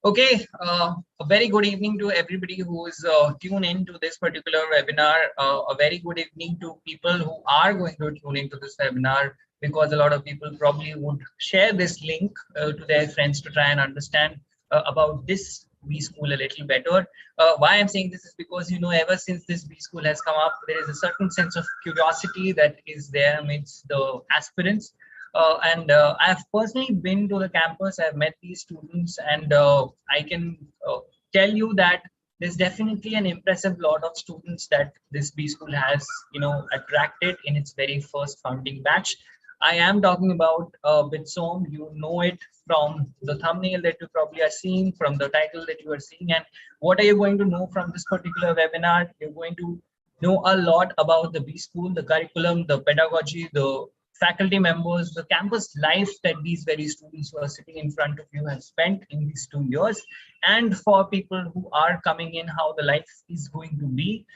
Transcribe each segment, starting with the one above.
Okay, a very good evening to everybody who is tuned in to this particular webinar. A very good evening to people who are going to tune into this webinar, because a lot of people probably would share this link to their friends to try and understand about this B school a little better. Why I'm saying this is because, ever since this B school has come up, there is a certain sense of curiosity that is there amidst the aspirants. And I've personally been to the campus. I've met these students, and I can tell you that there's definitely an impressive lot of students that this B school has, attracted in its very first founding batch. I am talking about BITSoM. You know it from the thumbnail that you probably are seeing, from the title that you are seeing. And what are you going to know from this particular webinar? You're going to know a lot about the B school, the curriculum, the pedagogy, the faculty members, the campus life that these very students who are sitting in front of you have spent in these 2 years. And for people who are coming in, how the life is going to be.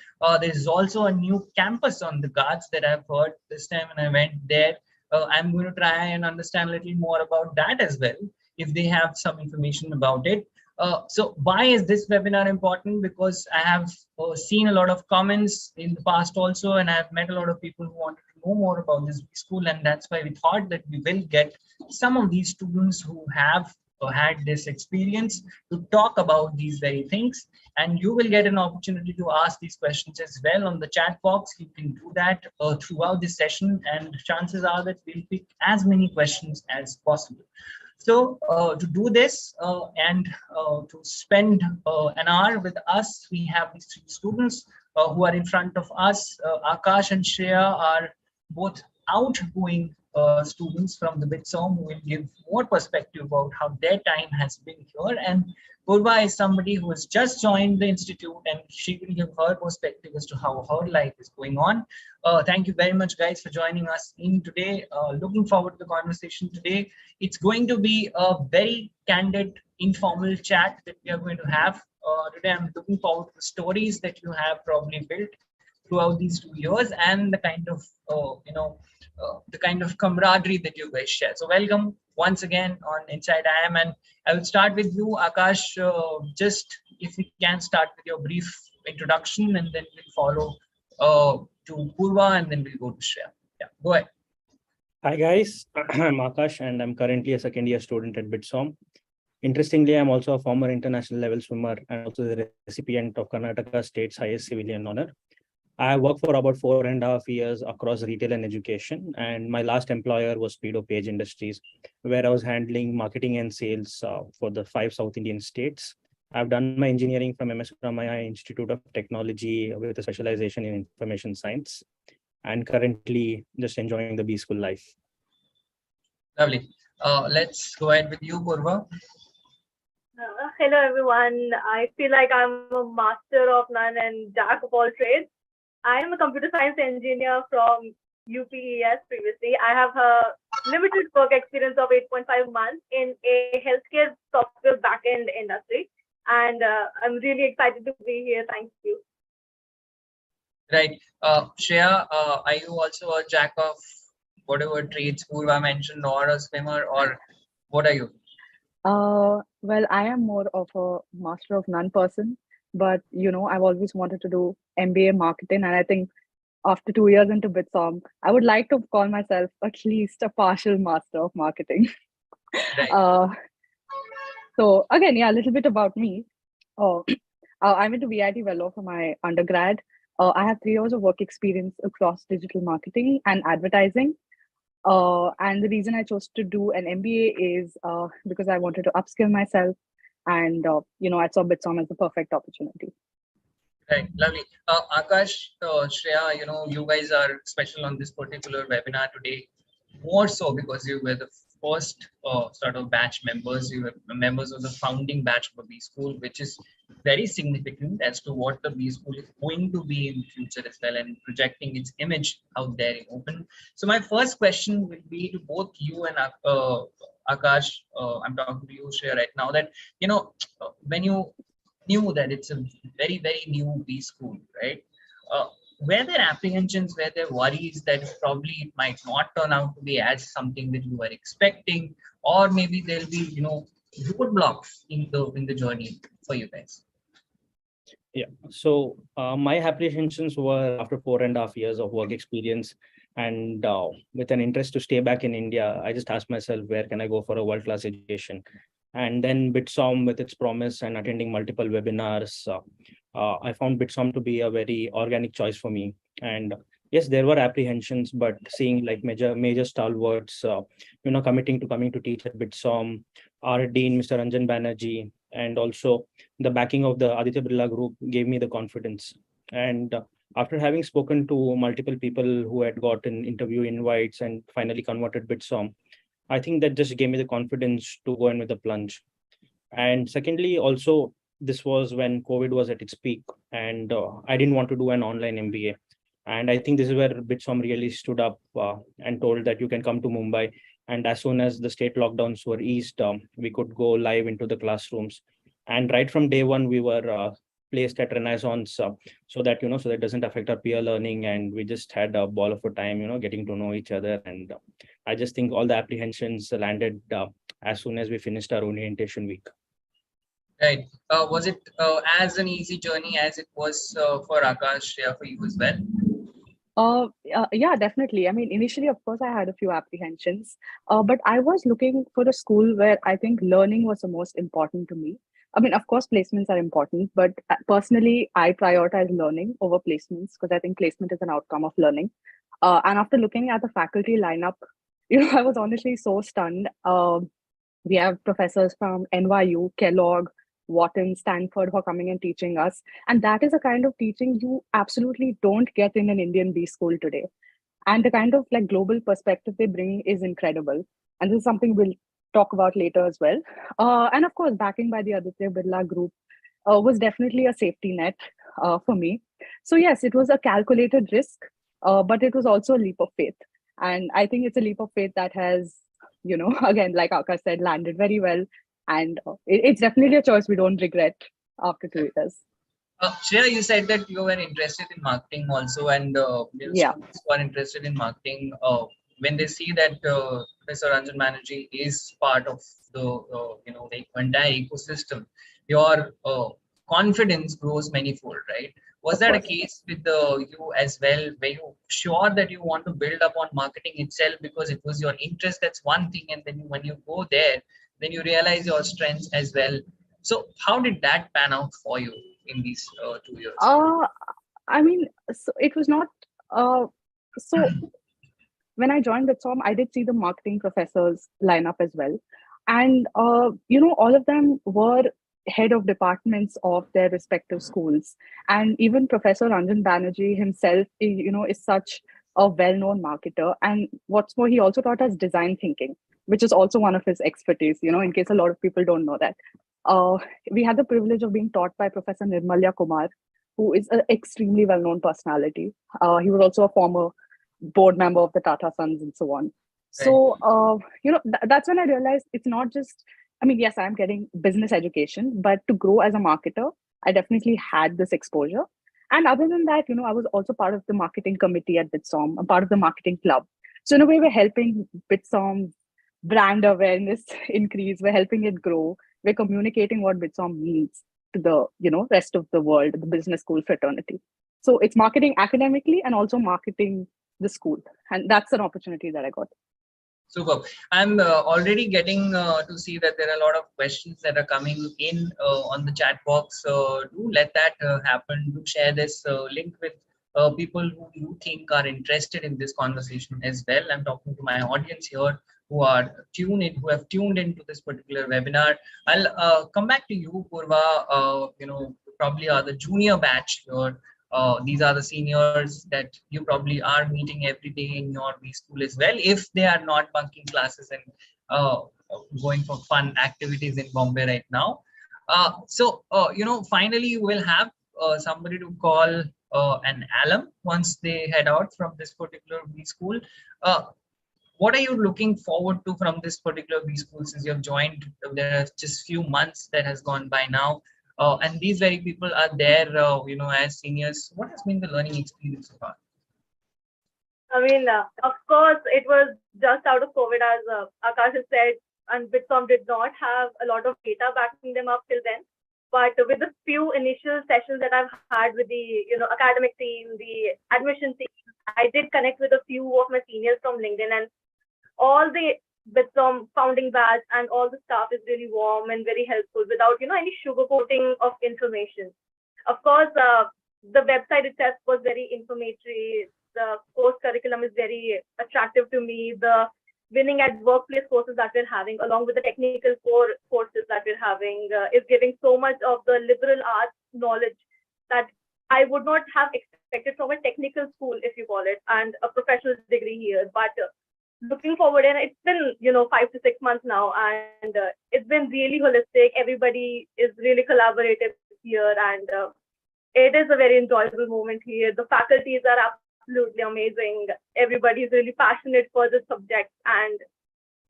There's also a new campus on the cards that I've heard this time when I went there. I'm going to try and understand a little more about that as well, if they have some information about it. So why is this webinar important? Because I have seen a lot of comments in the past also, and I've met a lot of people who wanted to know more about this school, and that's why we thought that we will get some of these students who have had this experience to talk about these very things. And you will get an opportunity to ask these questions as well on the chat box. You can do that throughout this session, and chances are that we'll pick as many questions as possible. So to do this and to spend an hour with us, we have these 3 students who are in front of us. Akash and Shreya are both outgoing students from the BITSoM, who will give more perspective about how their time has been here. And Poorva is somebody who has just joined the institute, and she will give her perspective as to how her life is going on. Thank you very much, guys, for joining us in today. Looking forward to the conversation today. It's going to be a very candid, informal chat that we are going to have today. I'm looking forward to the stories that you have probably built throughout these 2 years, and the kind of the kind of camaraderie that you guys share. So welcome once again on Inside IM, and I will start with you, Akash. Just if we can start with your brief introduction, and then we'll follow to Poorva, and then we'll go to Shreya. Yeah, go ahead. Hi guys, I'm Akash, and I'm currently a second year student at BITSoM. Interestingly, I'm also a former international level swimmer and also the recipient of Karnataka State's highest civilian honor. I worked for about 4.5 years across retail and education, and my last employer was Speedo Page Industries, where I was handling marketing and sales for the 5 South Indian states. I've done my engineering from MS Ramaya Institute of Technology with a specialization in information science, and currently just enjoying the B school life. Lovely. Let's go ahead with you, Poorva. Hello, everyone. I feel like I'm a master of none and jack of all trades. I am a computer science engineer from UPES previously. I have a limited work experience of 8.5 months in a healthcare software backend industry. And I'm really excited to be here. Thank you. Right. Shreya, are you also a jack of whatever trades Poorva mentioned, or a swimmer, or what are you? Well, I am more of a master of none person, but I've always wanted to do MBA marketing, and I think after 2 years into BITSoM, I would like to call myself at least a partial master of marketing. Right. So again, yeah, a little bit about me. I went to VIT Vellore for my undergrad. I have 3 years of work experience across digital marketing and advertising. And the reason I chose to do an MBA is because I wanted to upskill myself, and I saw BITSoM as the perfect opportunity. Right, lovely. Akash, Shreya, you guys are special on this particular webinar today, more so because you were the first sort of batch members. You were members of the founding batch of the B school, which is very significant as to what the B school is going to be in the future as well, and projecting its image out there in open. So my first question will be to both you and Akash. I'm talking to you, Shreya, right now, that when you knew that it's a very, very new B school, right? Were there apprehensions, were there worries that probably it might not turn out to be as something that you were expecting, or maybe there'll be, roadblocks in the journey for you guys? Yeah. So my apprehensions were after 4.5 years of work experience and with an interest to stay back in India, I just asked myself, where can I go for a world-class education? And then BITSoM with its promise and attending multiple webinars, I found BITSoM to be a very organic choice for me. And yes, there were apprehensions, but seeing like major stalwarts, committing to coming to teach at BITSoM, our dean, Mr. Ranjan Banerjee, and also the backing of the Aditya Birla Group gave me the confidence. And after having spoken to multiple people who had gotten interview invites and finally converted BITSoM, I think that just gave me the confidence to go in with the plunge. And secondly, also, this was when COVID was at its peak, and I didn't want to do an online MBA. And I think this is where BITSoM really stood up and told that you can come to Mumbai. And as soon as the state lockdowns were eased, we could go live into the classrooms. And right from day one, we were placed at Renaissance so that it doesn't affect our peer learning. And we just had a ball of a time, getting to know each other. And I just think all the apprehensions landed as soon as we finished our orientation week. Right. Was it as an easy journey as it was for Akash, Shreya, for you as well? Yeah, definitely. I mean, initially, of course, I had a few apprehensions, but I was looking for a school where I think learning was the most important to me. I mean, of course, placements are important, but personally, I prioritize learning over placements because I think placement is an outcome of learning. And after looking at the faculty lineup, I was honestly so stunned. We have professors from NYU, Kellogg, Wharton, Stanford who are coming and teaching us. And that is a kind of teaching you absolutely don't get in an Indian B school today. And the kind of like global perspective they bring is incredible. And this is something we'll talk about later as well. And of course, backing by the Aditya Birla Group was definitely a safety net for me. So yes, it was a calculated risk, but it was also a leap of faith. And I think it's a leap of faith that has, again, like Akash said, landed very well. And it's definitely a choice we don't regret after 2 years. Shreya, you said that you were interested in marketing also, and Yeah. students who are interested in marketing, when they see that Mr. Ranjan Banerjee is part of the entire ecosystem, your confidence grows manifold, right? Was that a case with you as well? Were you sure that you want to build upon marketing itself because it was your interest? That's one thing, and then when you go there, then you realize your strengths as well. So how did that pan out for you in these 2 years? I mean, so it was not. So when I joined BITSoM, I did see the marketing professors line up as well, and all of them were head of departments of their respective schools, and even Professor Ranjan Banerjee himself, is such a well-known marketer. And what's more, he also taught us design thinking, which is also one of his expertise. In case a lot of people don't know that. We had the privilege of being taught by Professor Nirmalya Kumar, who is an extremely well-known personality. He was also a former board member of the Tata Sons and so on. So, that's when I realized it's not just, I mean, yes, I'm getting business education, but to grow as a marketer, I definitely had this exposure. And other than that, I was also part of the marketing committee at BITSoM. I'm part of the marketing club. So in a way, we're helping BITSoM brand awareness increase. We're helping it grow. We're communicating what BITSoM means to the rest of the world, the business school fraternity. So it's marketing academically and also marketing the school, and that's an opportunity that I got. Super. I'm already getting to see that there are a lot of questions that are coming in on the chat box. Do let that happen. Do share this link with people who you think are interested in this conversation as well. I'm talking to my audience here who have tuned into this particular webinar. I'll come back to you, Poorva. Probably are the junior batch here. These are the seniors that you probably are meeting every day in your B school as well, if they are not bunking classes and going for fun activities in Bombay right now. Finally, you will have somebody to call an alum once they head out from this particular B school. What are you looking forward to from this particular B school since you have joined? There are just few months that has gone by now. And these very people are there, as seniors. What has been the learning experience so far? I mean, of course, it was just out of COVID, as Akash has said. and BITSoM did not have a lot of data backing them up till then. But with the few initial sessions that I've had with the academic team, the admission team, I did connect with a few of my seniors from LinkedIn, and all the BITSoM founding batch and all the staff is really warm and very helpful without any sugarcoating of information. Of course, the website itself was very informatory. The course curriculum is very attractive to me. The winning at workplace courses that we're having, along with the technical core courses that we're having, is giving so much of the liberal arts knowledge that I would not have expected from a technical school, if you call it, and a professional degree here. But looking forward, and it's been 5 to 6 months now, and it's been really holistic. Everybody is really collaborative here, and it is a very enjoyable moment here. The faculties are absolutely amazing. Everybody is really passionate for the subject, and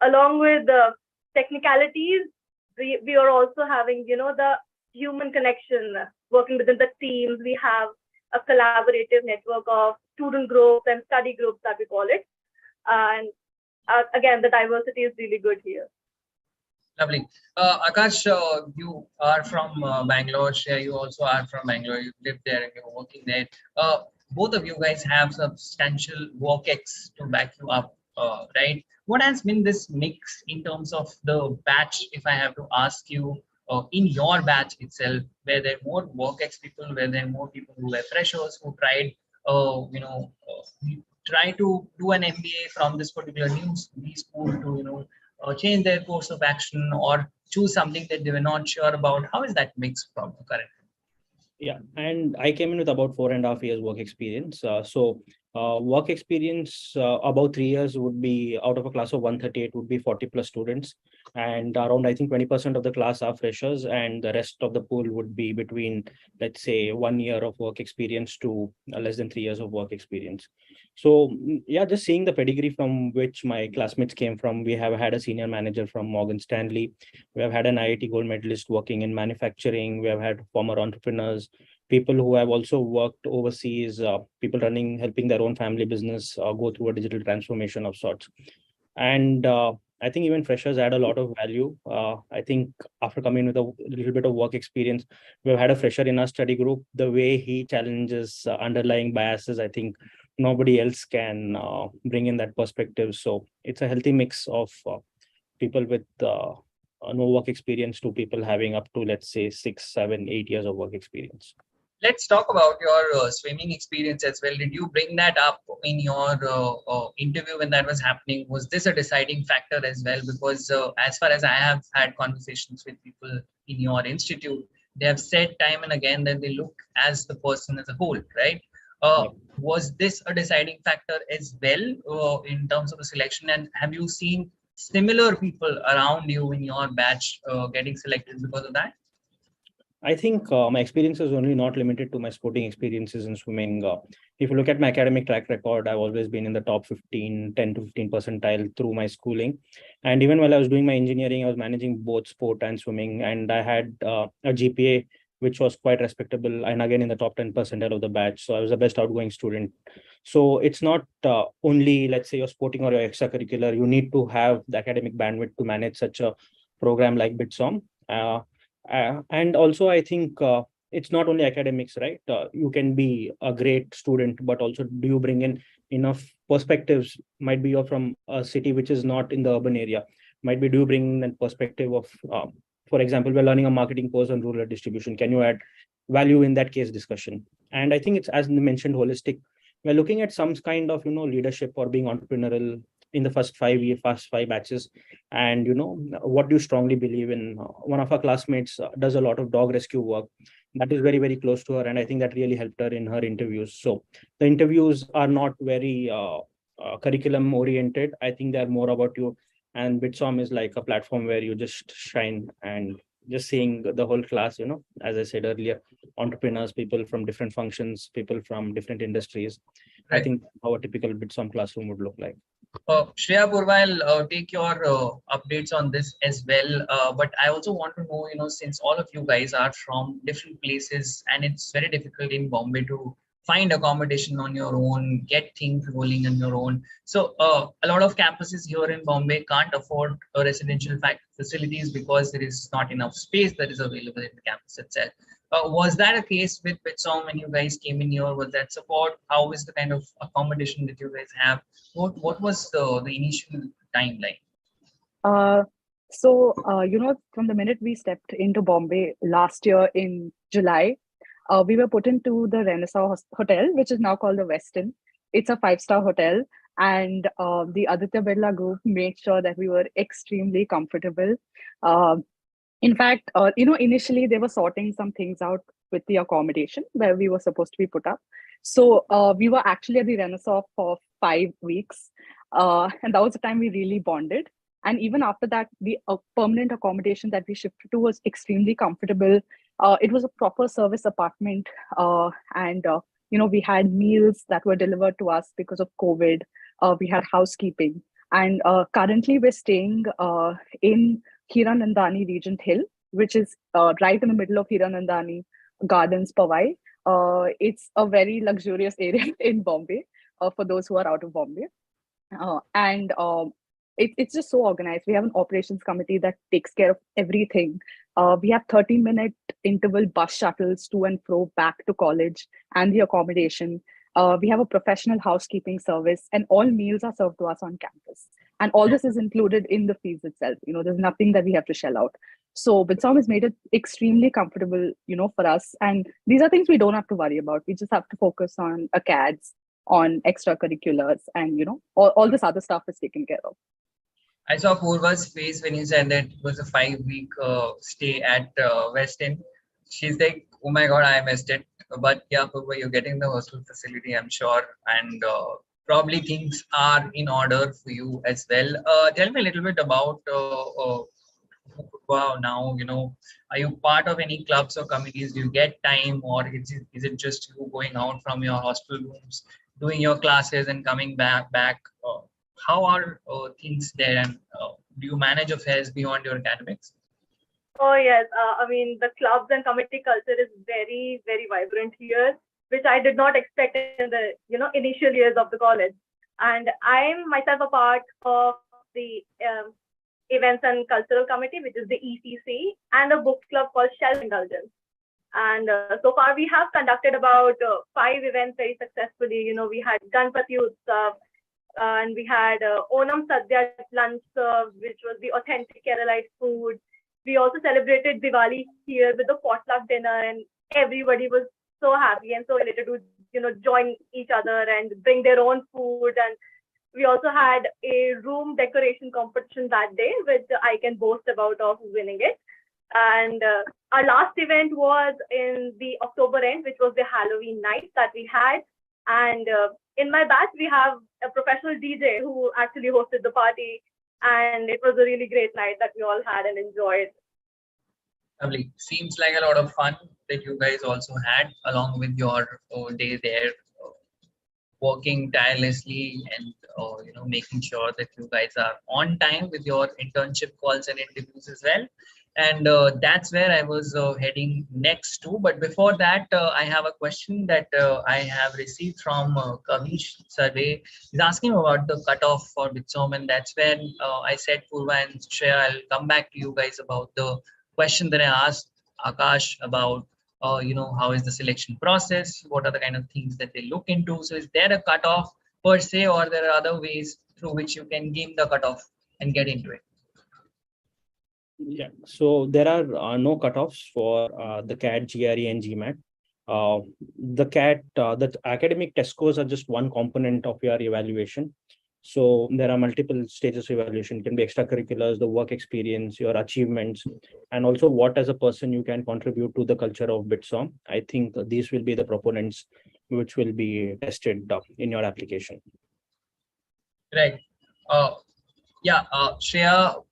along with the technicalities, we are also having the human connection, working within the teams. We have a collaborative network of student groups and study groups that we call it. And again, the diversity is really good here. Lovely. Akash, you are from Bangalore. Shreya, you also are from Bangalore. You live there and you're working there. Both of you guys have substantial work ex to back you up, right? What has been this mix in terms of the batch, if I have to ask you, in your batch itself, where there are more work ex people, where there are more people who were freshers, who tried, try to do an MBA from this particular new school to, change their course of action or choose something that they were not sure about. How is that mix from currently? Yeah, and I came in with about 4.5 years work experience. Work experience, about 3 years would be out of a class of 138 would be 40 plus students, and around I think 20% of the class are freshers, and the rest of the pool would be between, let's say, 1 year of work experience to less than 3 years of work experience. So yeah, just seeing the pedigree from which my classmates came from, we have had a senior manager from Morgan Stanley, we have had an IIT gold medalist working in manufacturing, we have had former entrepreneurs, people who have also worked overseas, people helping their own family business go through a digital transformation of sorts. And I think even freshers add a lot of value. I think after coming with a little bit of work experience, we've had a fresher in our study group. The way he challenges underlying biases, I think nobody else can bring in that perspective. So it's a healthy mix of people with no work experience to people having up to, let's say, 6, 7, 8 years of work experience. Let's talk about your swimming experience as well. Did you bring that up in your interview when that was happening? Was this a deciding factor as well? Because as far as I have had conversations with people in your institute, they have said time and again that they look as the person as a whole, right? Was this a deciding factor as well in terms of the selection? And have you seen similar people around you in your batch getting selected because of that? I think my experience is only not limited to my sporting experiences in swimming. If you look at my academic track record, I've always been in the top 10 to 15 percentile through my schooling. And even while I was doing my engineering, I was managing both sport and swimming. And I had a GPA, which was quite respectable. And again, in the top 10 percentile of the batch. So I was the best outgoing student. So it's not only, let's say, your sporting or your extracurricular. You need to have the academic bandwidth to manage such a program like BITSoM. And also, I think it's not only academics, right? You can be a great student, but also do you bring in enough perspectives? Might be you're from a city which is not in the urban area. Might be do you bring in a perspective of, for example, we're learning a marketing course on rural distribution. Can you add value in that case discussion? And I think it's, as mentioned, holistic. We're looking at some kind of, leadership or being entrepreneurial in the first 5 batches. And, what do you strongly believe in? One of our classmates does a lot of dog rescue work. That is very, very close to her. And I think that really helped her in her interviews. So the interviews are not very curriculum oriented. I think they're more about you. And BITSoM is like a platform where you just shine, and just seeing the whole class, as I said earlier, entrepreneurs, people from different functions, people from different industries. Right. I think how a typical BITSoM classroom would look like. Shreya, Poorva, I'll take your updates on this as well. But I also want to know, since all of you guys are from different places and it's very difficult in Bombay to find accommodation on your own, get things rolling on your own. So a lot of campuses here in Bombay can't afford residential facilities because there is not enough space that is available in the campus itself. Was that a case with BITSoM when you guys came in here? Was that support? How is the kind of accommodation that you guys have? What was the initial timeline? From the minute we stepped into Bombay last year in July, we were put into the Renaissance Hotel, which is now called the Westin. It's a 5-star hotel, and the Aditya Birla Group made sure that we were extremely comfortable. In fact, initially they were sorting some things out with the accommodation where we were supposed to be put up. So we were actually at the Renaissance for 5 weeks, and that was the time we really bonded. And even after that, the permanent accommodation that we shifted to was extremely comfortable. It was a proper service apartment, and we had meals that were delivered to us because of COVID. We had housekeeping, and currently we're staying in Hiranandani Regent Hill, which is right in the middle of Hiranandani Gardens, Powai. It's a very luxurious area in Bombay for those who are out of Bombay. It's just so organized. We have an operations committee that takes care of everything. We have 30-minute interval bus shuttles to and fro back to college and the accommodation. We have a professional housekeeping service, and all meals are served to us on campus. And all this is included in the fees itself. There's nothing that we have to shell out. So BITSoM has made it extremely comfortable, for us. And these are things we don't have to worry about. We just have to focus on ACADS, on extracurriculars, and all this other stuff is taken care of. I saw Poorva's face when you said that it was a 5-week stay at Westin. She's like, oh my God, I missed it. But yeah, Poorva, you're getting the hostel facility, I'm sure. And probably things are in order for you as well. Tell me a little bit about Poorva now. Are you part of any clubs or committees? Do you get time, or is it just you going out from your hostel rooms, doing your classes and coming back? How are things there, and do you manage affairs beyond your academics? Oh yes, the clubs and committee culture is very, very vibrant here, which I did not expect in the initial years of the college. And I'm myself a part of the Events and Cultural Committee, which is the ECC, and a book club called Shelf Indulgence. And so far we have conducted about 5 events very successfully. We had Ganpati Utsav, and we had Onam Sadhya lunch serve, which was the authentic Keralite food. We also celebrated Diwali here with the potluck dinner, and everybody was so happy and so elated to join each other and bring their own food. And we also had a room decoration competition that day, which I can boast about of winning it. And our last event was in the October end, which was the Halloween night that we had. And in my batch, we have a professional DJ who actually hosted the party. And it was a really great night that we all had and enjoyed. Lovely. Seems like a lot of fun that you guys also had along with your day there, working tirelessly and making sure that you guys are on time with your internship calls and interviews as well. And that's where I was heading next to. But before that, I have a question that I have received from Kavish Survey. He's asking about the cutoff for BITSoM, and that's when I said, Poorva and Shreya, I'll come back to you guys about the question that I asked Akash about, how is the selection process? What are the kind of things that they look into? So is there a cutoff per se, or there are other ways through which you can game the cutoff and get into it? Yeah, so there are no cutoffs for the CAT, GRE, and GMAT. The CAT, the academic test scores are just one component of your evaluation. So there are multiple stages of evaluation. It can be extracurriculars, the work experience, your achievements, and also what as a person you can contribute to the culture of BITSoM. I think these will be the proponents which will be tested in your application. Right. Shreya,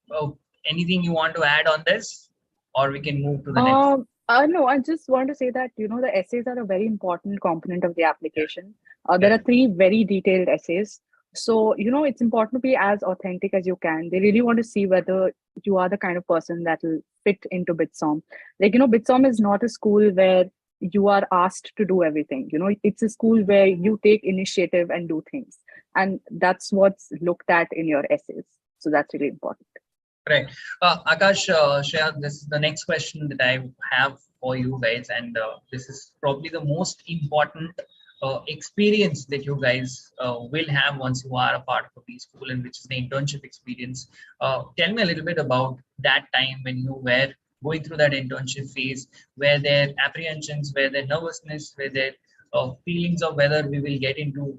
anything you want to add on this, or we can move to the next? No, I just want to say that, the essays are a very important component of the application. There are 3 very detailed essays. So, it's important to be as authentic as you can. They really want to see whether you are the kind of person that will fit into BITSoM. Like, BITSoM is not a school where you are asked to do everything. It's a school where you take initiative and do things, and that's what's looked at in your essays. So that's really important. Right. Akash, Shreya, this is the next question that I have for you guys, and this is probably the most important experience that you guys will have once you are a part of a B school, and which is the internship experience. Tell me a little bit about that time when you were going through that internship phase. Were there apprehensions, were there nervousness, were there feelings of whether we will get into,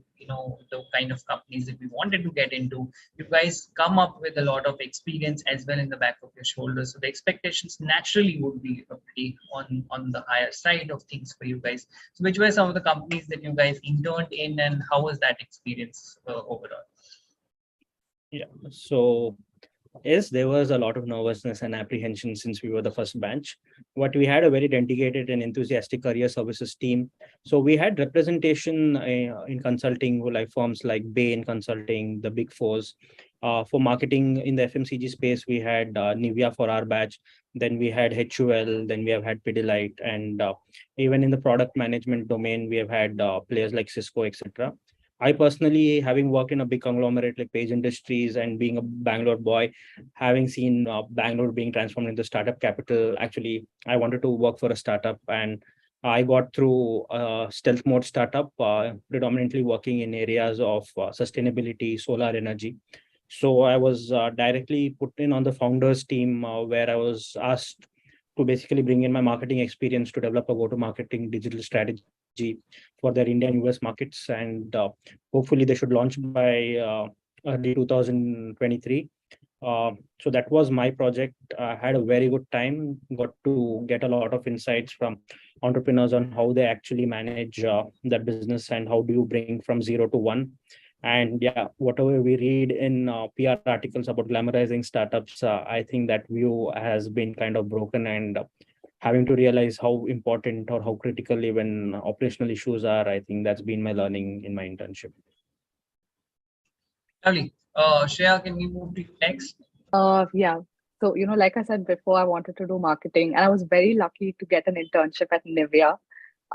the kind of companies that we wanted to get into? You guys come up with a lot of experience as well in the back of your shoulders, so the expectations naturally would be pretty on the higher side of things for you guys. So which were some of the companies that you guys interned in, and how was that experience overall? Yeah, so yes, there was a lot of nervousness and apprehension since we were the first batch, but we had a very dedicated and enthusiastic career services team. So we had representation in consulting, like firms like Bain Consulting, the Big Fours. For marketing in the FMCG space, we had Nivea for our batch. Then we had HUL. Then we have had Pidilite, and even in the product management domain, we have had players like Cisco, etc. I personally, having worked in a big conglomerate like Page Industries and being a Bangalore boy, having seen Bangalore being transformed into startup capital, actually, I wanted to work for a startup, and I got through a stealth mode startup, predominantly working in areas of sustainability, solar energy. So I was directly put in on the founders team, where I was asked to basically bring in my marketing experience to develop a go-to-marketing digital strategy for their India and US markets, and hopefully they should launch by early 2023. So that was my project. I had a very good time, got to get a lot of insights from entrepreneurs on how they actually manage their business and how do you bring from 0 to 1. And yeah, whatever we read in PR articles about glamorizing startups, I think that view has been kind of broken, and having to realize how important or how critical even operational issues are, I think that's been my learning in my internship. Lovely. Shreya, can we move to next? Yeah. So, like I said before, I wanted to do marketing, and I was very lucky to get an internship at Nivea.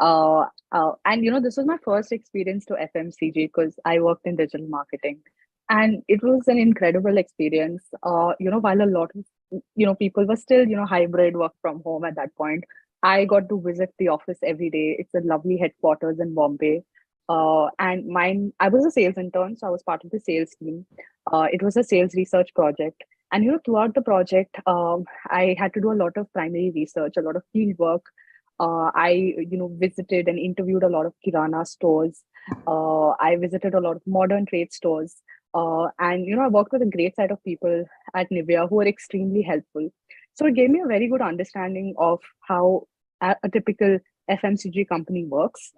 And this was my first experience to FMCG because I worked in digital marketing, and it was an incredible experience. While a lot of people were still hybrid work from home at that point, I got to visit the office every day. It's a lovely headquarters in Bombay. And I was a sales intern, so I was part of the sales team. It was a sales research project, and throughout the project, I had to do a lot of primary research, a lot of field work. I visited and interviewed a lot of kirana stores. I visited a lot of modern trade stores, and I worked with a great set of people at Nivea who were extremely helpful. So it gave me a very good understanding of how a typical FMCG company works,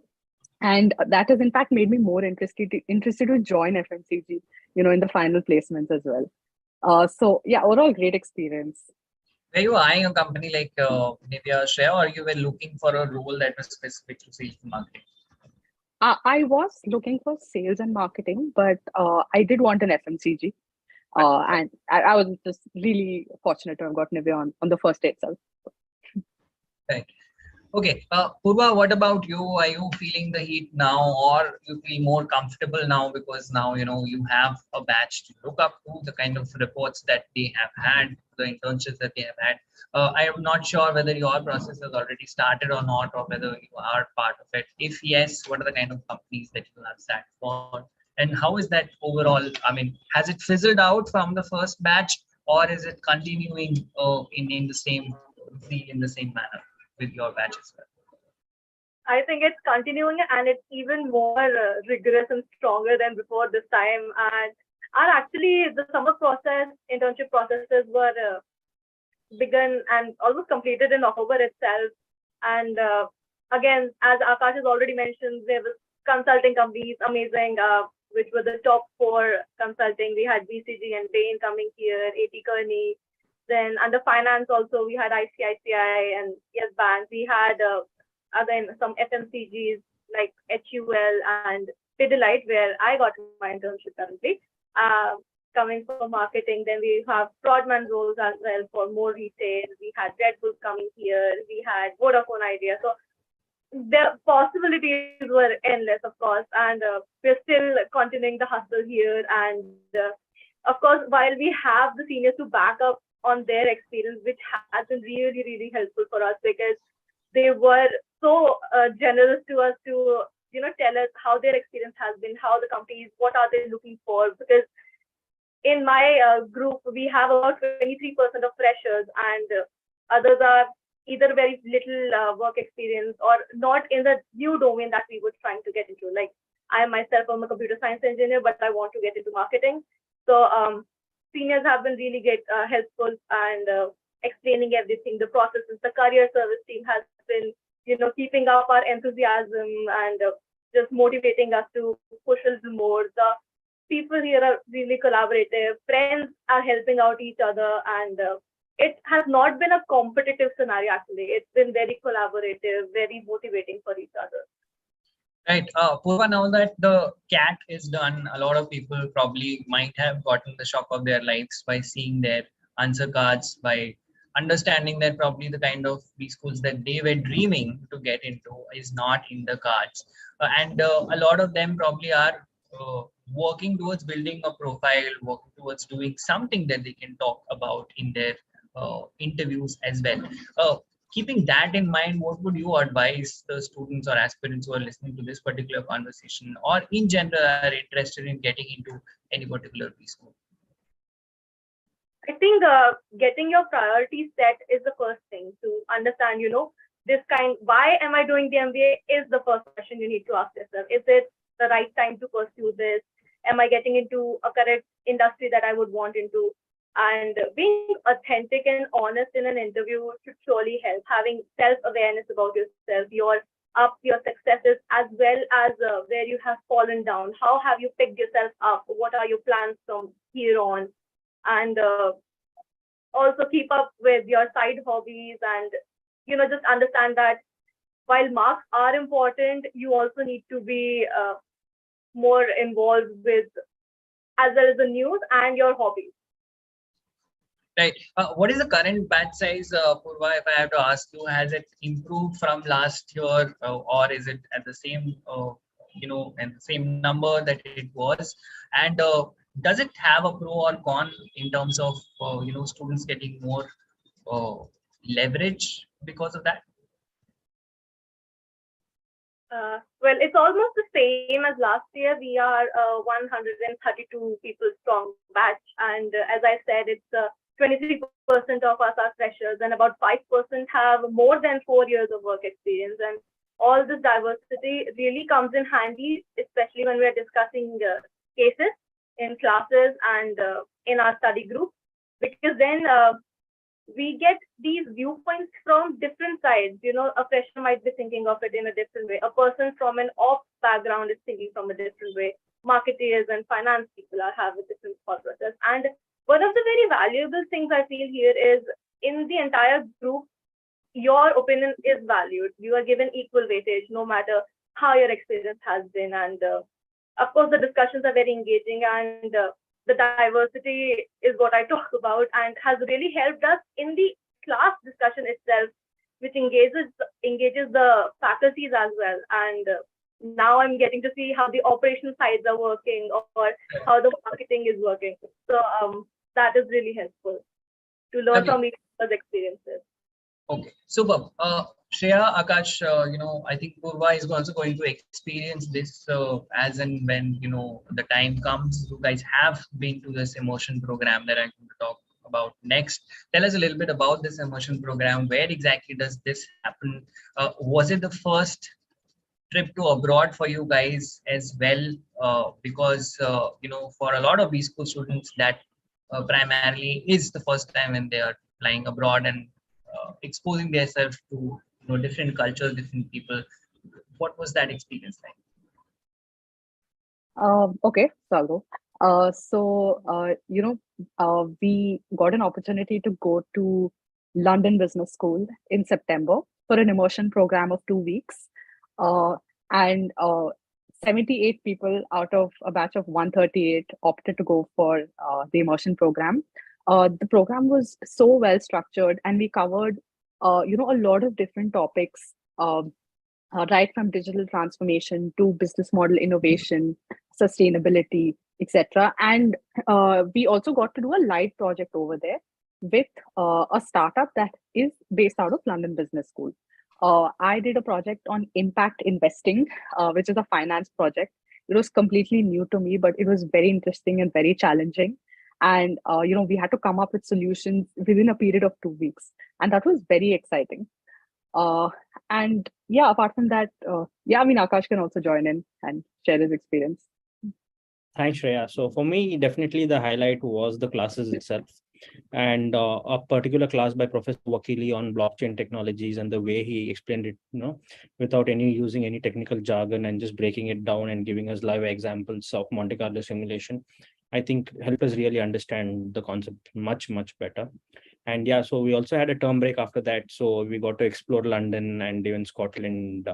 and that has in fact made me more interested to join FMCG, in the final placements as well. So yeah, overall great experience. Were you eyeing a company like maybe a Shreya, or you were looking for a role that was specific to sales and marketing? I was looking for sales and marketing, but I did want an FMCG. And I was just really fortunate to have gotten Nivea on the first day itself. Right. Okay, Poorva, what about you? Are you feeling the heat now, or you feel more comfortable now because now you have a batch to look up to, the kind of reports that they have had, the internships that they have had? I am not sure whether your process has already started or not, or whether you are part of it. If yes, what are the kind of companies that you have sat for, and how is that overall? I mean, has it fizzled out from the first batch, or is it continuing in the same manner with your batch as well? I think it's continuing, and it's even more rigorous and stronger than before this time. And actually, the summer process, internship processes were begun and almost completed in October itself. And again, as Akash has already mentioned, there was consulting companies, amazing, which were the top 4 consulting. We had BCG and Bain coming here, AT Kearney. Then under finance also, we had ICICI and Yes Bank. We had again some FMCGs like HUL and Pidilite, where I got my internship currently. Coming for marketing, then we have Prodman roles as well for more retail. We had Red Bull coming here. We had Vodafone Idea. So the possibilities were endless, of course, and we're still continuing the hustle here. And of course, while we have the seniors to back up on their experience, which has been really, really helpful for us because they were so generous to us to tell us how their experience has been, how the companies, what are they looking for. Because in my group, we have about 23% of freshers, and others are either very little work experience or not in the new domain that we were trying to get into. Like I myself am a computer science engineer, but I want to get into marketing. So seniors have been really get helpful and explaining everything, the processes. The career service team has been, keeping up our enthusiasm and just motivating us to push a little more. The people here are really collaborative. Friends are helping out each other, and it has not been a competitive scenario. Actually, it's been very collaborative, very motivating for each other. Right. Poorva, now that the CAT is done, a lot of people probably might have gotten the shock of their lives by seeing their answer cards, by understanding that probably the kind of schools that they were dreaming to get into is not in the cards. And a lot of them probably are working towards building a profile, working towards doing something that they can talk about in their interviews as well. Keeping that in mind, what would you advise the students or aspirants who are listening to this particular conversation or in general are interested in getting into any particular school? I think getting your priorities set is the first thing to understand, why am I doing the MBA is the first question you need to ask yourself. Is it the right time to pursue this? Am I getting into a correct industry that I would want into? And being authentic and honest in an interview should surely help. Having self-awareness about yourself, your successes, as well as where you have fallen down. How have you picked yourself up? What are your plans from here on? And also keep up with your side hobbies, and just understand that while marks are important, you also need to be more involved with as well as the news and your hobbies. Right. What is the current batch size, Poorva, if I have to ask you? Has it improved from last year, or is it at the same, and the same number that it was? And does it have a pro or con in terms of, students getting more leverage because of that? Well, it's almost the same as last year. We are 132 people strong batch, and as I said, it's 23% of us are freshers, and about 5% have more than 4 years of work experience. And all this diversity really comes in handy, especially when we're discussing cases in classes and in our study group, because then we get these viewpoints from different sides. A fresher might be thinking of it in a different way. A person from an ops background is thinking from a different way. Marketeers and finance people have a different thought process. And one of the very valuable things I feel here is in the entire group, your opinion is valued. You are given equal weightage, no matter how your experience has been. And of course, the discussions are very engaging, and the diversity is what I talk about and has really helped us in the class discussion itself, which engages the faculties as well. And now I'm getting to see how the operational sides are working or how the marketing is working. So that is really helpful to learn from each other's experiences. Okay, super. Shreya, Akash, I think Poorva is also going to experience this as and when, the time comes. You guys have been to this immersion program that I'm going to talk about next. Tell us a little bit about this immersion program. Where exactly does this happen? Was it the first trip to abroad for you guys as well? Because, for a lot of B-School students, that primarily is the first time when they are flying abroad and exposing themselves to different cultures, different people. What was that experience like? Okay, so I'll go. We got an opportunity to go to London Business School in September for an immersion program of 2 weeks. And 78 people out of a batch of 138 opted to go for the immersion program. The program was so well structured, and we covered, a lot of different topics right from digital transformation to business model innovation, sustainability, etc. And we also got to do a live project over there with a startup that is based out of London Business School. I did a project on impact investing, which is a finance project. It was completely new to me, but it was very interesting and very challenging. And we had to come up with solutions within a period of 2 weeks, and that was very exciting. Uh, and yeah, apart from that, yeah, I mean, Akash can also join in and share his experience. Thanks, Shreya. So for me, definitely the highlight was the classes itself, and a particular class by Professor Wakili on blockchain technologies, and the way he explained it, without any using any technical jargon and just breaking it down and giving us live examples of Monte Carlo simulation, I think helped us really understand the concept much, much better. And yeah, so we also had a term break after that. So we got to explore London and even Scotland.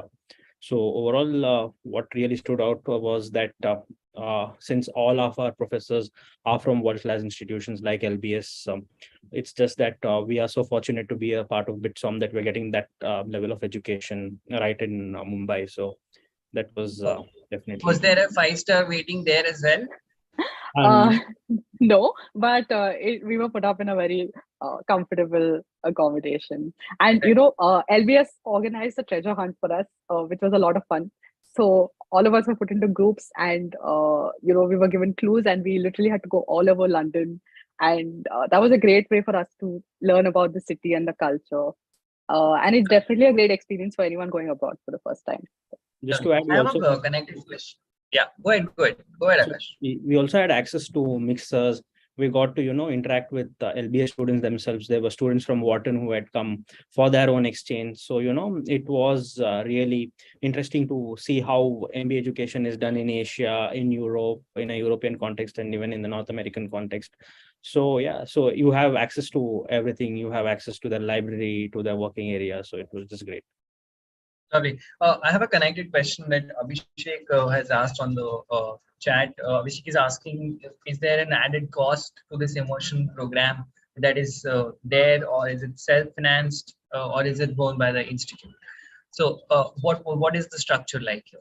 So overall, what really stood out was that since all of our professors are from world-class institutions like LBS, it's just that we are so fortunate to be a part of BITSoM that we're getting that level of education right in Mumbai. So that was definitely. Was there a 5-star waiting there as well? No, but we were put up in a very comfortable accommodation. And, LBS organized a treasure hunt for us, which was a lot of fun. So all of us were put into groups and, we were given clues and we literally had to go all over London. And that was a great way for us to learn about the city and the culture. And it's definitely a great experience for anyone going abroad for the first time. Just to add, I have a connected question. Yeah, go ahead, Akash. We also had access to mixers. We got to, interact with LBS students themselves. There were students from Wharton who had come for their own exchange. So, it was really interesting to see how MBA education is done in Asia, in Europe, in a European context, and even in the North American context. So, yeah, so you have access to everything. You have access to the library, to the working area. So it was just great. Ravi, I have a connected question that Abhishek has asked on the chat. Abhishek is asking, is there an added cost to this immersion program that is there, or is it self-financed, or is it borne by the institute? So what is the structure like here?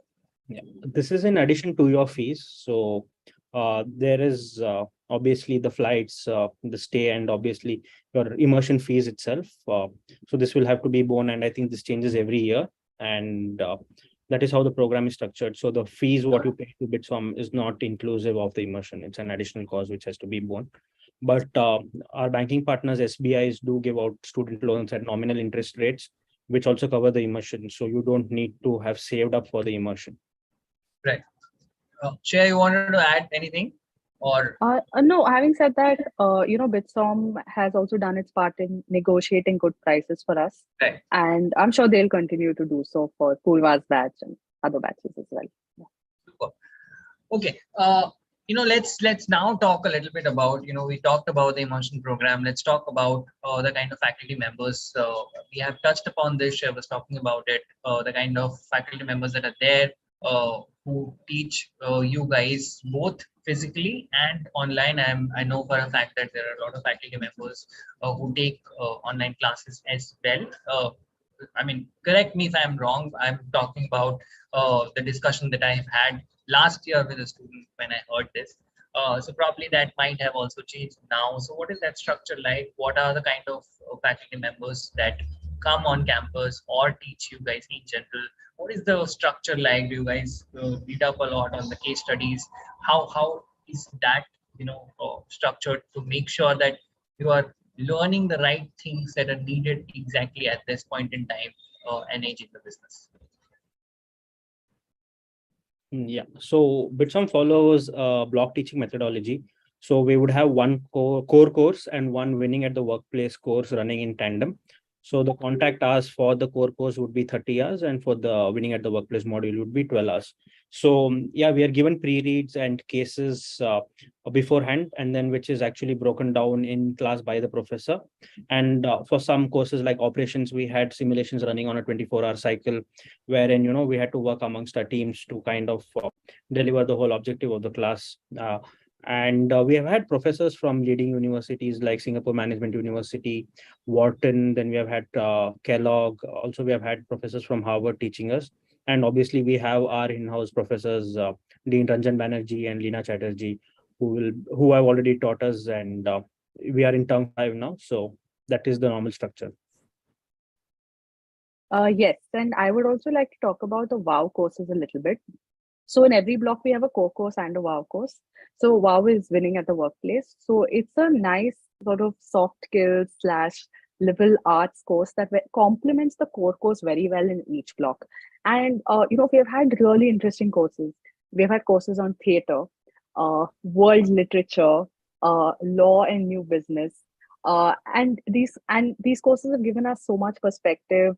Yeah, this is in addition to your fees. So there is obviously the flights, the stay, and obviously your immersion fees itself. So this will have to be borne, and I think this changes every year. And that is how the program is structured. So the fees what you pay to BITSoM is not inclusive of the immersion. It's an additional cost which has to be borne. But our banking partners, SBIs, do give out student loans at nominal interest rates, which also cover the immersion. So you don't need to have saved up for the immersion. Right. Shreya, you wanted to add anything? Or no, having said that, BITSoM has also done its part in negotiating good prices for us. Right. And I'm sure they'll continue to do so for Poorva's batch and other batches as well. Yeah. Super. Okay. Let's now talk a little bit about, we talked about the immersion program. Let's talk about the kind of faculty members. We have touched upon this. I was talking about it, the kind of faculty members that are there, who teach you guys both physically and online. I know for a fact that there are a lot of faculty members who take online classes as well. I mean, correct me if I'm wrong. I'm talking about the discussion that I've had last year with a student when I heard this. So probably that might have also changed now. So what is that structure like? What are the kind of faculty members that come on campus or teach you guys in general? What is the structure like? Do you guys read up a lot on the case studies? How is that structured to make sure that you are learning the right things that are needed exactly at this point in time and age in the business? Yeah, so BITSoM follows a block teaching methodology. So we would have one core course and one winning at the workplace course running in tandem. So the contact hours for the core course would be 30 hours, and for the winning at the workplace module would be 12 hours. So yeah, we are given pre-reads and cases beforehand, and then which is actually broken down in class by the professor. And for some courses like operations, we had simulations running on a 24-hour cycle, wherein we had to work amongst our teams to kind of deliver the whole objective of the class. And we have had professors from leading universities like Singapore Management University, Wharton, then we have had Kellogg. Also, we have had professors from Harvard teaching us. And obviously, we have our in-house professors, Dean Ranjan Banerjee and Leena Chatterjee, who have already taught us, and we are in term 5 now. So that is the normal structure. Yes, and I would also like to talk about the WOW courses a little bit. So in every block, we have a core course and a WOW course. So WOW is winning at the workplace. So it's a nice sort of soft skills slash liberal arts course that complements the core course very well in each block. And we have had really interesting courses. We have had courses on theater, world literature, law and new business. And these courses have given us so much perspective.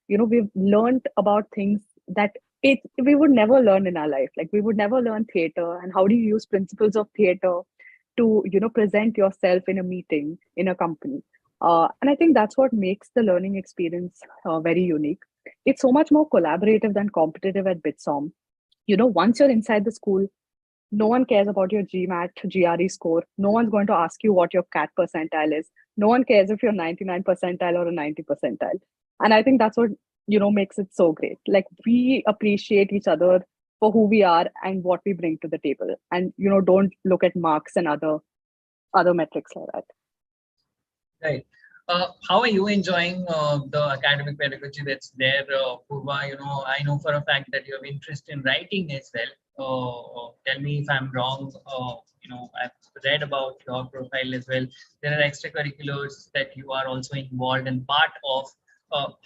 We've learned about things that we would never learn in our life. Like we would never learn theater and how do you use principles of theater to present yourself in a meeting in a company. And I think that's what makes the learning experience very unique. It's so much more collaborative than competitive at BITSoM. Once you're inside the school, no one cares about your GMAT, GRE score. No one's going to ask you what your CAT percentile is. No one cares if you're 99 percentile or a 90 percentile. And I think that's what, makes it so great. Like we appreciate each other for who we are and what we bring to the table. And, don't look at marks and other metrics like that. Right. How are you enjoying the academic pedagogy that's there, Poorva? I know for a fact that you have interest in writing as well. Tell me if I'm wrong. I've read about your profile as well. There are extracurriculars that you are also involved and part of.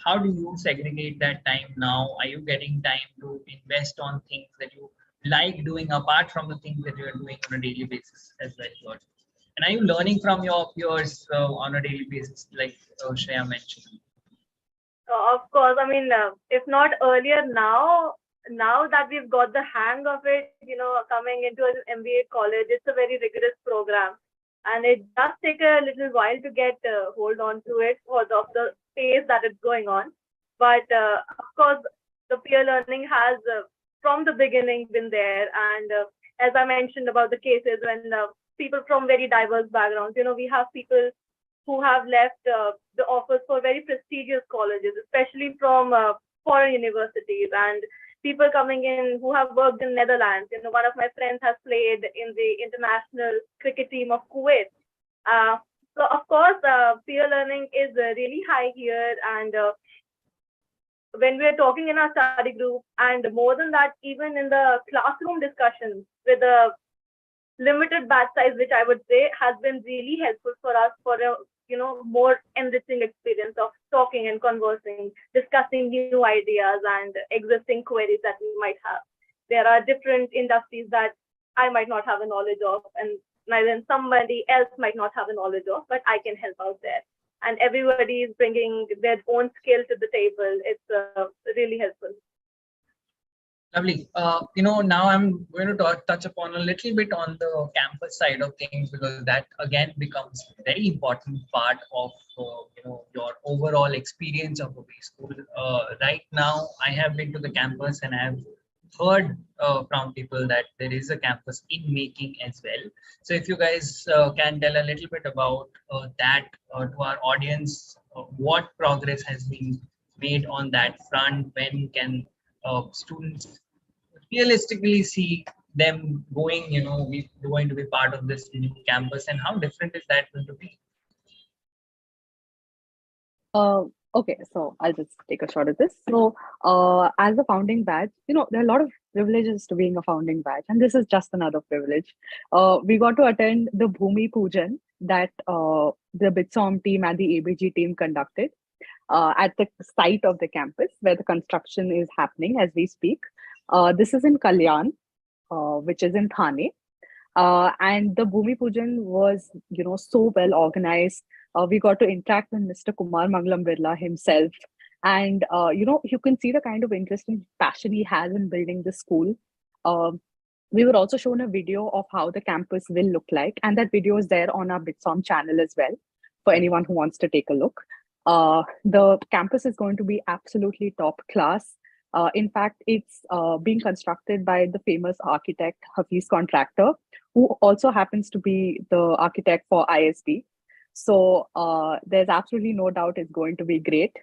How do you segregate that time now? Are you getting time to invest on things that you like doing apart from the things that you are doing on a daily basis as well? And are you learning from your peers on a daily basis, like Shreya mentioned? Of course, I mean, if not earlier, now that we've got the hang of it, coming into an MBA college, it's a very rigorous program, and it does take a little while to get hold on to it because of the pace that it's going on. But of course, the peer learning has from the beginning been there, and as I mentioned about the cases when people from very diverse backgrounds, we have people who have left the offers for very prestigious colleges, especially from foreign universities, and people coming in who have worked in Netherlands. One of my friends has played in the international cricket team of Kuwait. So of course, peer learning is really high here, and when we're talking in our study group, and more than that, even in the classroom discussions with the limited batch size, which I would say has been really helpful for us for a more enriching experience of talking and conversing, discussing new ideas and existing queries that we might have. There are different industries that I might not have a knowledge of, and neither somebody else might not have a knowledge of, but I can help out there. And everybody is bringing their own skill to the table. It's really helpful. Lovely. Now I'm going to touch upon a little bit on the campus side of things, because that again becomes a very important part of your overall experience of a school. Right now, I have been to the campus and I have heard from people that there is a campus in making as well. So if you guys can tell a little bit about that to our audience, what progress has been made on that front, when can students realistically see them going, going to be part of this new campus, and how different is that going to be? Okay, so I'll just take a shot at this. So, as a founding batch, there are a lot of privileges to being a founding batch, and this is just another privilege. We got to attend the Bhumi Pujan that the BITSoM team and the ABG team conducted at the site of the campus where the construction is happening as we speak. This is in Kalyan, which is in Thane. And the Bhumi Pujan was, so well organized. We got to interact with Mr. Kumar Mangalam Birla himself. And, you can see the kind of interest and passion he has in building the school. We were also shown a video of how the campus will look like. And that video is there on our BITSoM channel as well, for anyone who wants to take a look. The campus is going to be absolutely top class. In fact, it's being constructed by the famous architect Hafiz Contractor, who also happens to be the architect for ISB. So there's absolutely no doubt it's going to be great.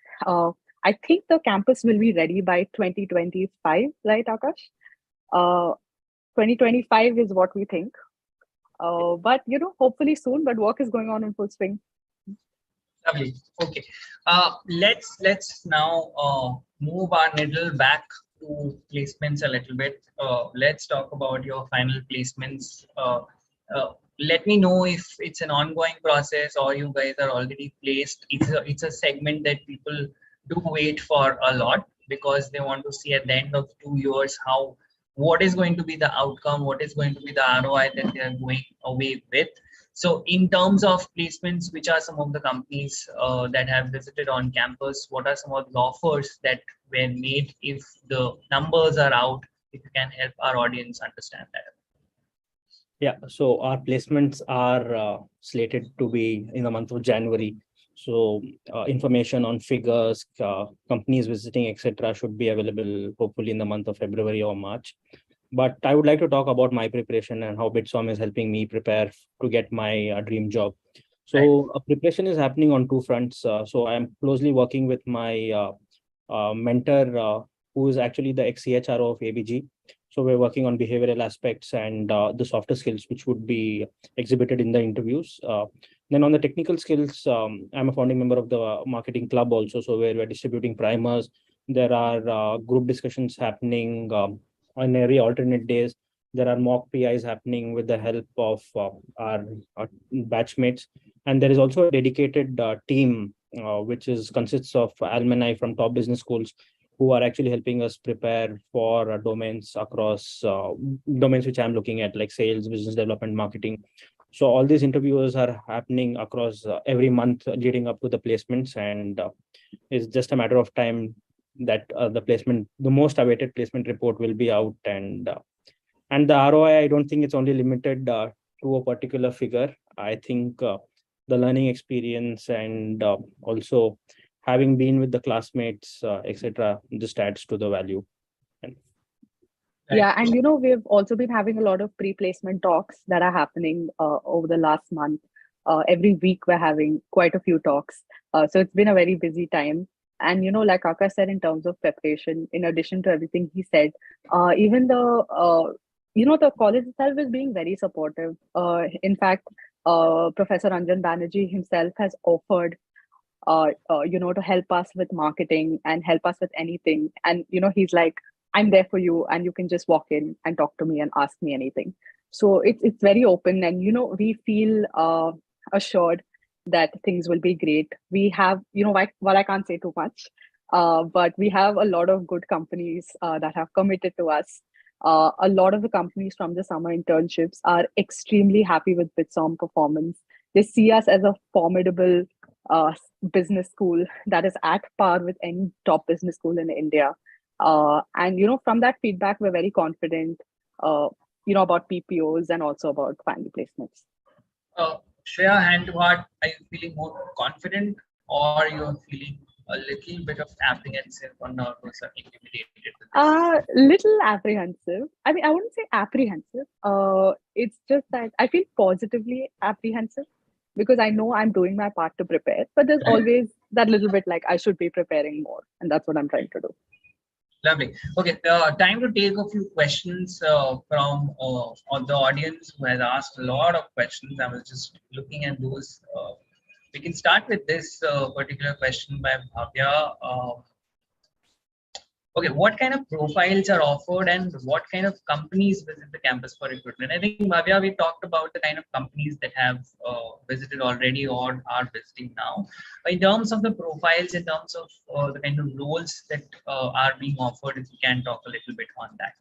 I think the campus will be ready by 2025, right, Akash? 2025 is what we think. But hopefully soon. But work is going on in full swing. Lovely. Okay. Let's now move our needle back to placements a little bit. Let's talk about your final placements. Let me know if it's an ongoing process or you guys are already placed. It's a segment that people do wait for a lot because they want to see at the end of 2 years what is going to be the outcome, what is going to be the ROI that they are going away with. So in terms of placements, which are some of the companies that have visited on campus? What are some of the offers that were made? If the numbers are out, if you can help our audience understand that. Yeah, so our placements are slated to be in the month of January. So information on figures, companies visiting, etc., should be available hopefully in the month of February or March. But I would like to talk about my preparation and how BITSoM is helping me prepare to get my dream job. So preparation is happening on two fronts. So I'm closely working with my mentor, who is actually the ex-CHRO of ABG. So we're working on behavioral aspects and the softer skills, which would be exhibited in the interviews. Then on the technical skills, I'm a founding member of the marketing club also. So where we're distributing primers. There are group discussions happening on every alternate days. There are mock PIs happening with the help of our batchmates. And there is also a dedicated team, which consists of alumni from top business schools who are actually helping us prepare for domains across domains which I'm looking at, like sales, business development, marketing. So all these interviews are happening across every month leading up to the placements, and it's just a matter of time that the most awaited placement report will be out, and the ROI, I don't think it's only limited to a particular figure. I think the learning experience and also having been with the classmates, etc., just adds to the value. Yeah, and we've also been having a lot of pre-placement talks that are happening over the last month. Every week we're having quite a few talks. So it's been a very busy time. And like Akash said, in terms of preparation, in addition to everything he said, even the college itself is being very supportive. In fact, Professor Ranjan Banerjee himself has offered to help us with marketing and help us with anything. And, he's like, I'm there for you, and you can just walk in and talk to me and ask me anything. So it's very open, and, we feel assured that things will be great. We have, while I can't say too much, but we have a lot of good companies that have committed to us. A lot of the companies from the summer internships are extremely happy with BITSoM performance. They see us as a formidable business school that is at par with any top business school in India. And from that feedback, we're very confident, about PPOs and also about final placements. Shreya, hand to heart, are you feeling more confident, or you're feeling a little bit of apprehensive or nervous or intimidated with this? Little apprehensive. I mean, I wouldn't say apprehensive. It's just that I feel positively apprehensive because I know I'm doing my part to prepare, but there's always that little bit like I should be preparing more, and that's what I'm trying to do. Lovely. Okay, time to take a few questions from the audience who has asked a lot of questions. I was just looking at those. We can start with this particular question by Bhavya. Okay, what kind of profiles are offered and what kind of companies visit the campus for recruitment? I think, Bhavya, we talked about the kind of companies that have visited already or are visiting now. In terms of the profiles, in terms of the kind of roles that are being offered, if you can talk a little bit on that.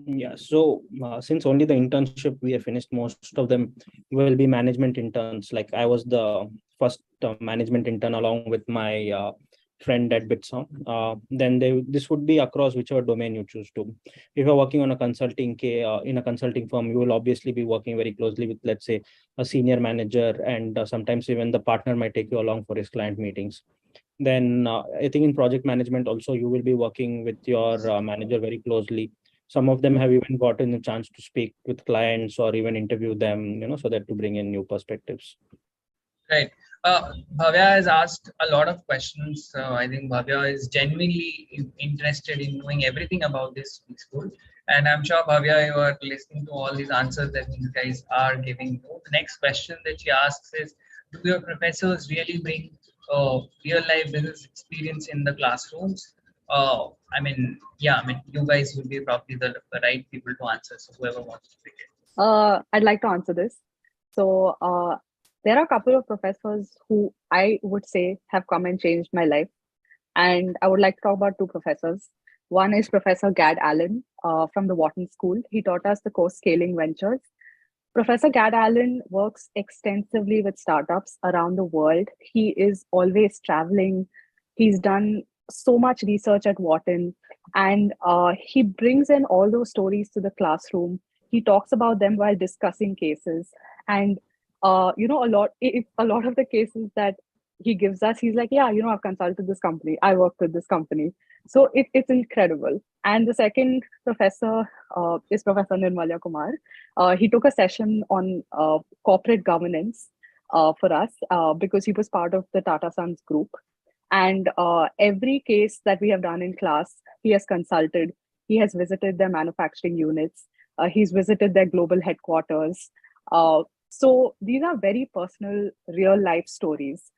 Yeah, so since only the internship we have finished, most of them will be management interns. Like I was the first management intern along with my friend at BITSoM. Then this would be across whichever domain you choose to. If you're working on a consulting in a consulting firm, you will obviously be working very closely with, let's say, a senior manager, and sometimes even the partner might take you along for his client meetings. Then I think in project management also, you will be working with your manager very closely. Some of them have even gotten a chance to speak with clients or even interview them, so that to bring in new perspectives. Right. Bhavya has asked a lot of questions. I think Bhavya is genuinely interested in knowing everything about this school. And I'm sure, Bhavya, you are listening to all these answers that these guys are giving you. The next question that she asks is, do your professors really bring real life business experience in the classrooms? I mean, yeah, I mean, you guys will be probably the right people to answer. So whoever wants to begin. I'd like to answer this. So there are a couple of professors who I would say have come and changed my life. And I would like to talk about two professors. One is Professor Gad Allen from the Wharton School. He taught us the course Scaling Ventures. Professor Gad Allen works extensively with startups around the world. He is always traveling. He's done so much research at Wharton, and he brings in all those stories to the classroom. He talks about them while discussing cases, and a lot of the cases that he gives us, he's like, yeah, I've consulted this company, I worked with this company. So it's incredible. And the second professor is Professor Nirmalya Kumar. He took a session on corporate governance for us because he was part of the Tata Sons group. And every case that we have done in class, he has consulted. He has visited their manufacturing units. He's visited their global headquarters. So these are very personal, real life stories,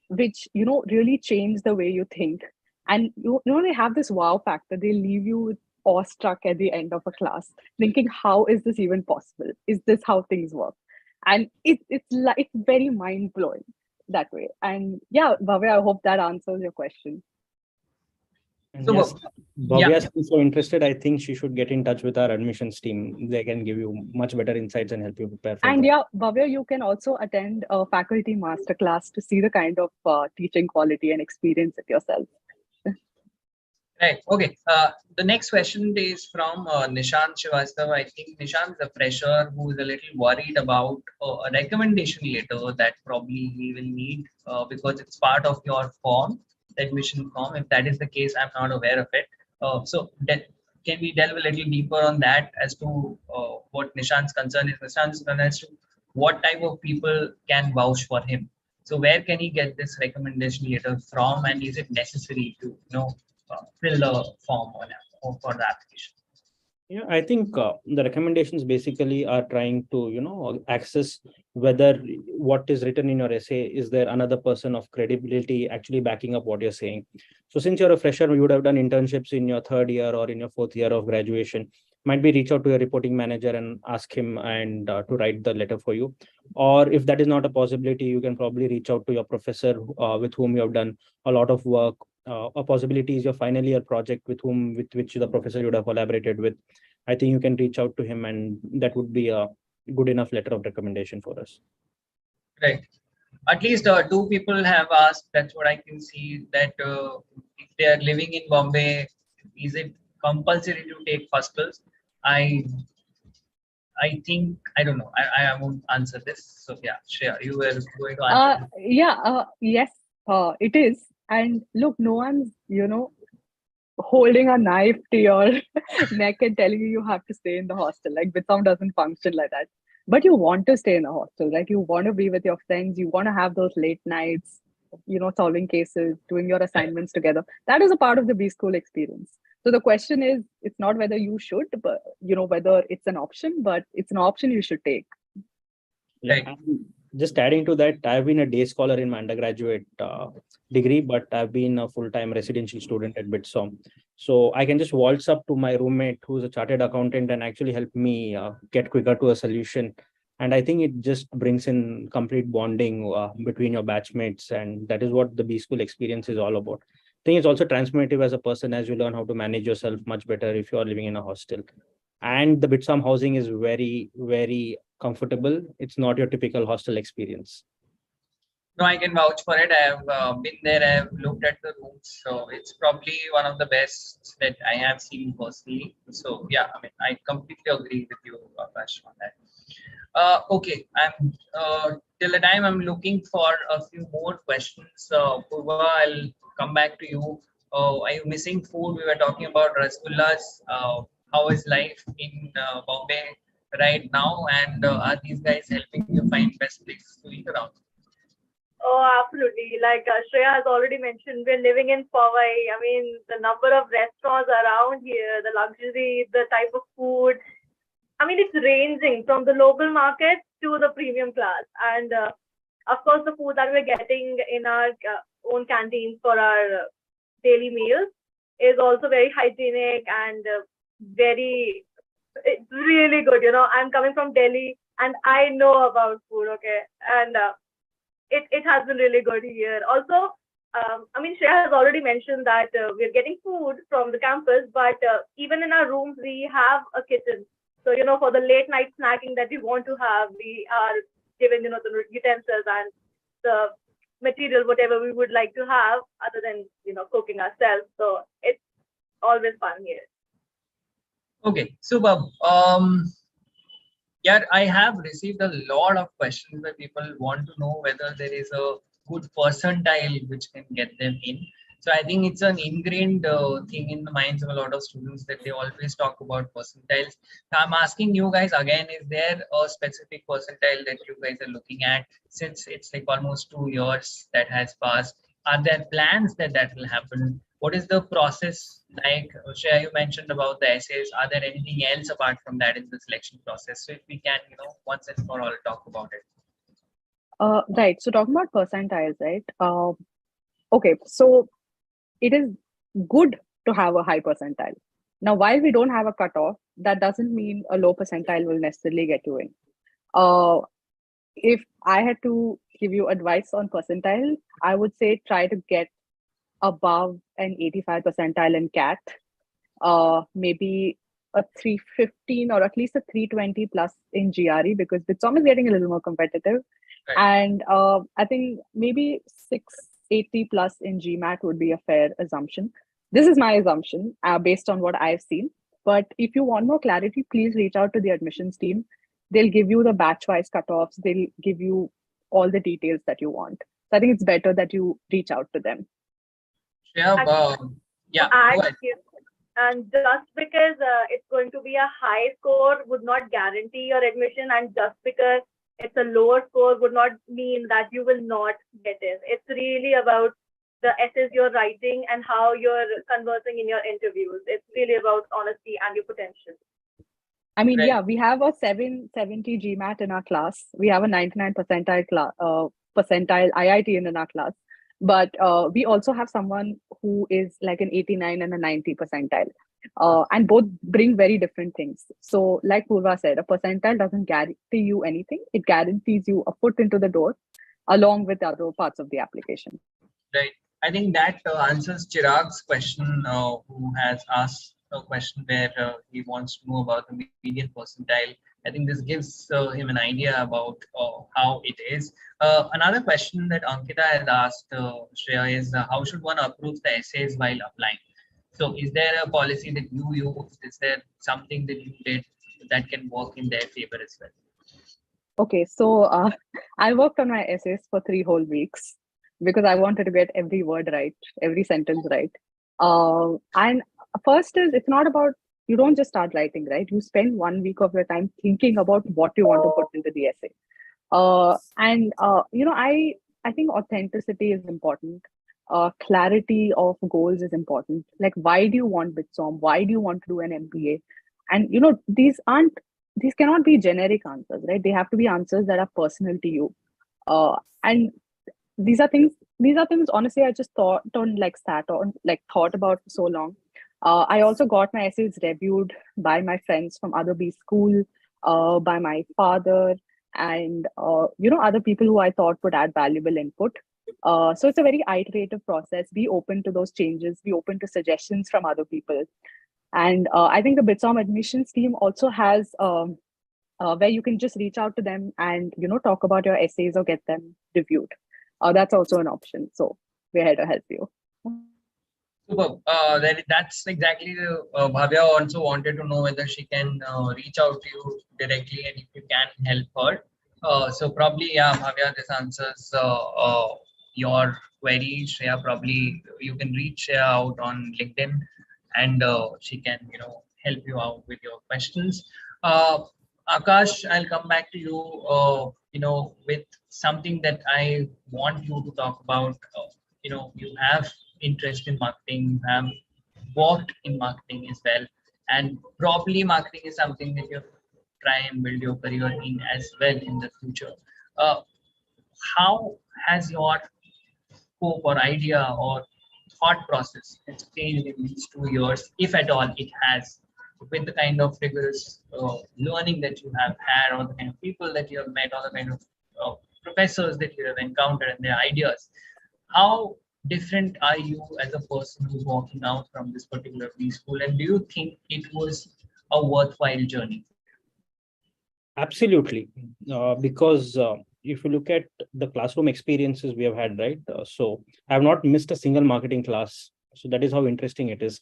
which really change the way you think. And they have this wow factor. They leave you awestruck at the end of a class, thinking, "How is this even possible? Is this how things work?" And it's very mind blowing that way. And yeah, Bhavya, I hope that answers your question. And So, yes, yeah. Bhavya is so interested. I think she should get in touch with our admissions team. They can give you much better insights and help you prepare for And that. yeah, Bhavya, you can also attend a faculty masterclass to see the kind of teaching quality and experience it yourself. Right. Okay. The next question is from Nishant Srivastava. I think Nishant is a fresher who is a little worried about a recommendation letter that probably he will need because it's part of your form, the admission form. If that is the case, I'm not aware of it. Can we delve a little deeper on that as to what Nishant's concern is? Nishant's concern as to what type of people can vouch for him. So where can he get this recommendation letter from, and is it necessary to fill the form for the application? Yeah, I think the recommendations basically are trying to, access whether what is written in your essay, is there another person of credibility actually backing up what you're saying. So since you're a fresher, you would have done internships in your third year or in your fourth year of graduation. Might be reach out to your reporting manager and ask him and to write the letter for you. Or if that is not a possibility, you can probably reach out to your professor with whom you have done a lot of work. A possibility is your final year project with which the professor you would have collaborated with. I think you can reach out to him, and that would be a good enough letter of recommendation for us. Right. At least two people have asked. That's what I can see. That if they are living in Bombay, is it compulsory to take first class? I think I don't know. I won't answer this. So yeah, Shreya, you were going to answer. Yes, it is. And look, no one's, holding a knife to your neck and telling you have to stay in the hostel. Like BITSoM doesn't function like that. But you want to stay in a hostel, right? You want to be with your friends. You want to have those late nights, solving cases, doing your assignments together. That is a part of the B school experience. So the question is, it's not whether you should, but whether it's an option, but it's an option you should take. Right. Just adding to that, I've been a day scholar in my undergraduate degree, but I've been a full-time residential student at BITSoM. So I can just waltz up to my roommate who's a chartered accountant and actually help me get quicker to a solution. And I think it just brings in complete bonding between your batchmates. And that is what the B school experience is all about. I think it's also transformative as a person as you learn how to manage yourself much better if you are living in a hostel. And the BITSoM housing is very, very comfortable. It's not your typical hostel experience. No, I can vouch for it. I have been there. I have looked at the rooms, so it's probably one of the best that I have seen personally. So yeah, I mean, I completely agree with you, Akash, on that. Okay, I'm till the time I'm looking for a few more questions. Poorva, I'll come back to you. Are you missing food? We were talking about rasgullas. How is life in Bombay right now? And are these guys helping you find best places to eat around? Oh, absolutely. Like Shreya has already mentioned, we're living in Powai. I mean, the number of restaurants around here, the luxury, the type of food. I mean, it's ranging from the local market to the premium class. And of course, the food that we're getting in our own canteens for our daily meals is also very hygienic and very, it's really good. You know, I'm coming from Delhi and I know about food, okay? And it has been really good here. Also, I mean, Shreya has already mentioned that we're getting food from the campus, but even in our rooms, we have a kitchen. So, you know, for the late night snacking that we want to have, we are given, you know, the utensils and the material, whatever we would like to have, other than, you know, cooking ourselves. So it's always fun here. Okay, super. Yeah, I have received a lot of questions where people want to know whether there is a good percentile which can get them in. So I think it's an ingrained thing in the minds of a lot of students that they always talk about percentiles. So I'm asking you guys again, is there a specific percentile that you guys are looking at, since it's like almost 2 years that has passed? Are there plans that that will happen? What is the process like? Shreya, you mentioned about the essays. Are there anything else apart from that in the selection process? So if we can, you know, once and for all talk about it. Right. So talking about percentiles, right? Okay. So it is good to have a high percentile. Now, while we don't have a cutoff, that doesn't mean a low percentile will necessarily get you in. If I had to give you advice on percentile, I would say try to get above an 85 percentile in CAT, maybe a 315 or at least a 320 plus in GRE, because BITSoM is getting a little more competitive. Right. And I think maybe 680 plus in GMAT would be a fair assumption. This is my assumption based on what I've seen. But if you want more clarity, please reach out to the admissions team. They'll give you the batch-wise cutoffs. They'll give you all the details that you want. So I think it's better that you reach out to them. Shreya, yeah, go ahead. And just because it's going to be a high score would not guarantee your admission, and just because it's a lower score would not mean that you will not get in. It's really about the essays you're writing and how you're conversing in your interviews. It's really about honesty and your potential. I mean, Right. yeah, we have a 770 GMAT in our class. We have a 99 percentile percentile IIT in our class. But we also have someone who is like an 89 and a 90 percentile. And both bring very different things. So like Poorva said, a percentile doesn't guarantee you anything. It guarantees you a foot into the door along with other parts of the application. Right. I think that answers Chirag's question, who has asked a question where he wants to know about the median percentile. I think this gives him an idea about how it is. Another question that Ankita has asked Shreya is how should one approach the essays while applying? So is there a policy that you use? Is there something that you did that can work in their favor as well? Okay, so I worked on my essays for 3 whole weeks because I wanted to get every word right, every sentence right. And first is, it's not about, you don't just start writing, right? You spend 1 week of your time thinking about what you want to put into the essay. You know, I think authenticity is important. Clarity of goals is important. Like, why do you want BITSoM? Why do you want to do an MBA? And, you know, these cannot be generic answers, right? They have to be answers that are personal to you. And these are things, honestly, I just thought about for so long. I also got my essays reviewed by my friends from other B school, by my father, and you know, other people who I thought would add valuable input. So it's a very iterative process. Be open to those changes. Be open to suggestions from other people. And I think the BITSoM admissions team also has where you can just reach out to them and, you know, talk about your essays or get them reviewed. That's also an option. So we're here to help you. Super. That's exactly the Bhavya also wanted to know whether she can reach out to you directly and if you can help her. So probably, yeah, Bhavya, this answers your query. Shreya, probably you can reach Shreya out on LinkedIn and she can, you know, help you out with your questions. Akash, I'll come back to you, with something that I want you to talk about. You have interest in marketing, you have worked in marketing as well, and probably marketing is something that you try and build your career in as well in the future. Uh, how has your scope or idea or thought process has changed in these 2 years, if at all it has, with the kind of rigorous learning that you have had, or the kind of people that you have met, or the kind of professors that you have encountered and their ideas? How different are you as a person who's walking out from this particular preschool, and do you think it was a worthwhile journey? Absolutely, because if you look at the classroom experiences we have had, right? So I have not missed a single marketing class. So that is how interesting it is.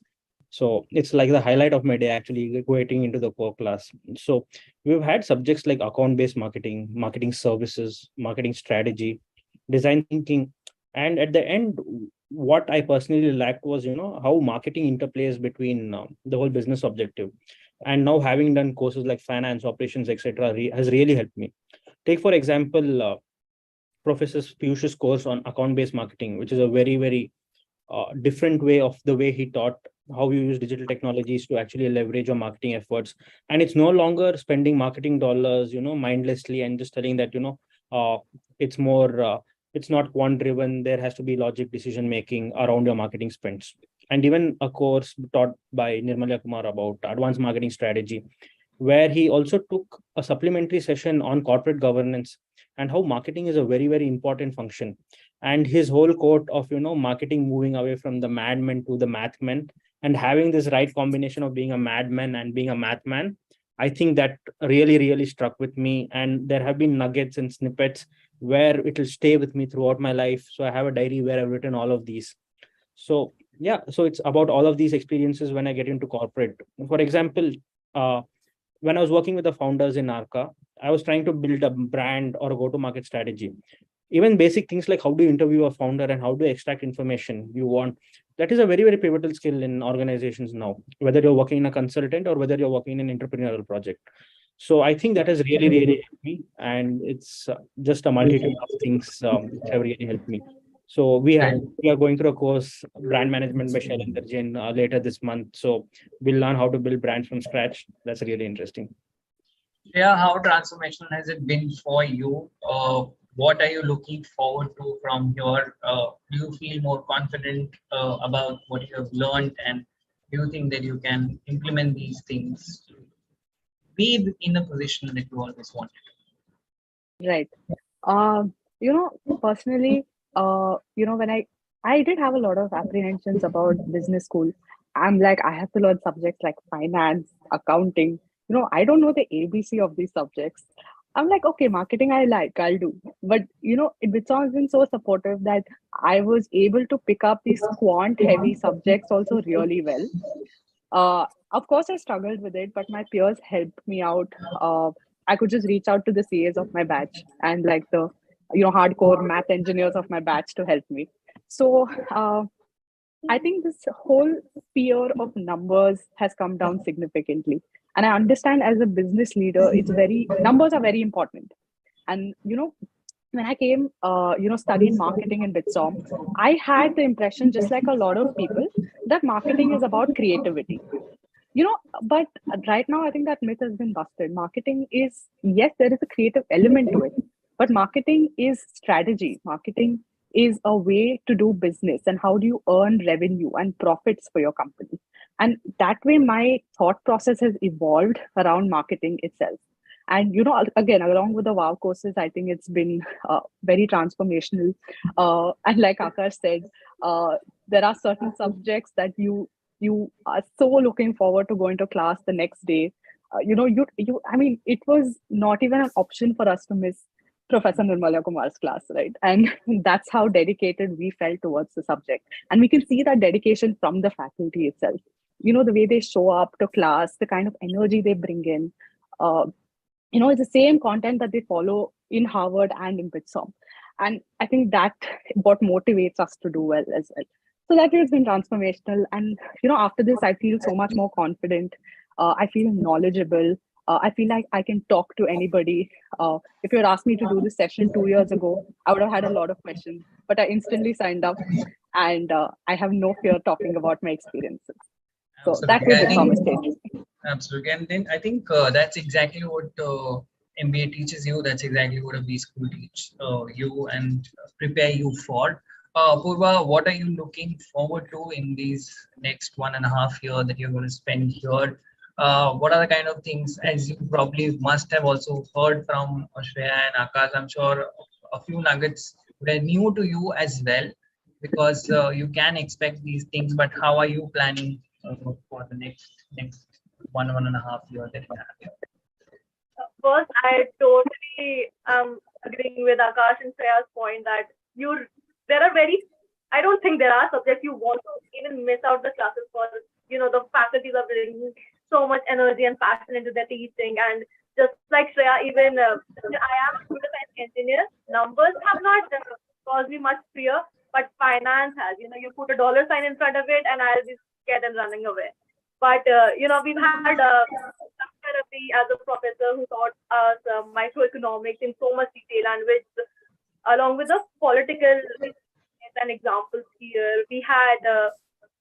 So it's like the highlight of my day actually going into the core class. So we've had subjects like account-based marketing, marketing services, marketing strategy, design thinking, and at the end, what I personally lacked was how marketing interplays between the whole business objective. And now having done courses like finance, operations, etc., has really helped me. Take for example, Professor Piyush's course on account-based marketing, which is a very, very different way of the way he taught how you use digital technologies to actually leverage your marketing efforts. And it's no longer spending marketing dollars, mindlessly and just telling that, it's more, it's not quant driven. There has to be logic decision making around your marketing spends. And even a course taught by Nirmalya Kumar about advanced marketing strategy, where he also took a supplementary session on corporate governance and how marketing is a very, very important function. And his whole quote of marketing moving away from the madman to the mathman, and having this right combination of being a madman and being a mathman, I think that really, really struck with me. And there have been nuggets and snippets where it will stay with me throughout my life. So I have a diary where I've written all of these. So yeah, so it's about all of these experiences when I get into corporate. For example, when I was working with the founders in Arca, I was trying to build a brand or a go-to-market strategy. Even basic things like how do you interview a founder and how do you extract information you want, that is a very, very pivotal skill in organizations now, whether you're working in a consultant or whether you're working in an entrepreneurial project. So I think that has really, really helped me. And it's just a multitude of things which have really helped me. So we are going through a course, brand management by Shreya later this month. So we'll learn how to build brands from scratch. That's really interesting. Yeah, how transformational has it been for you? What are you looking forward to from here? Do you feel more confident about what you have learned, and do you think that you can implement these things to be in a position that you always wanted? Right. Personally, when I did have a lot of apprehensions about business school. I'm like, I have to learn subjects like finance, accounting. I don't know the ABC of these subjects. I'm like, okay, marketing I'll do. But BITSoM has been so supportive that I was able to pick up these quant heavy subjects also really well. Of course, I struggled with it, but my peers helped me out. I could just reach out to the CAs of my batch and like the hardcore math engineers of my batch to help me. So I think this whole fear of numbers has come down significantly. And I understand as a business leader, numbers are very important. And when I came, studied marketing in BITSoM, I had the impression, just like a lot of people, that marketing is about creativity. But right now, I think that myth has been busted. Marketing is, yes, there is a creative element to it, but marketing is strategy. Marketing is a way to do business and how do you earn revenue and profits for your company. And that way, my thought process has evolved around marketing itself. And, again, along with the WOW courses, I think it's been very transformational. And like Akash said, there are certain subjects that you are so looking forward to going to class the next day. I mean, it was not even an option for us to miss Professor Nirmalya Kumar's class, right? And that's how dedicated we felt towards the subject. And we can see that dedication from the faculty itself. The way they show up to class, the kind of energy they bring in. It's the same content that they follow in Harvard and in BITSoM. And I think that what motivates us to do well as well. So that has been transformational. And, after this, I feel so much more confident. I feel knowledgeable. I feel like I can talk to anybody. If you had asked me to do this session 2 years ago, I would have had a lot of questions, but I instantly signed up, and I have no fear talking about my experiences. So that's Absolutely. what I BITSoM is think teaching. absolutely, and then I think that's exactly what MBA teaches you. That's exactly what a B school teach you and prepare you for. Poorva, what are you looking forward to in these next 1.5 years that you're going to spend here? What are the kind of things, as you probably must have also heard from Shreya and Akash, I'm sure a few nuggets were new to you as well, because you can expect these things, but how are you planning for the next 1.5 years that you have here? First, I totally agreeing with Akash and Shreya's point that there are I don't think there are subjects you want to even miss out the classes for. The faculties are bringing so much energy and passion into their teaching, and just like Shreya, even I am a computer science engineer. Numbers have not caused me much fear, but finance has. You put a dollar sign in front of it, and I'll be scared and running away. But we've had Ravi as a professor who taught us microeconomics in so much detail, and which, along with the political and examples here, we had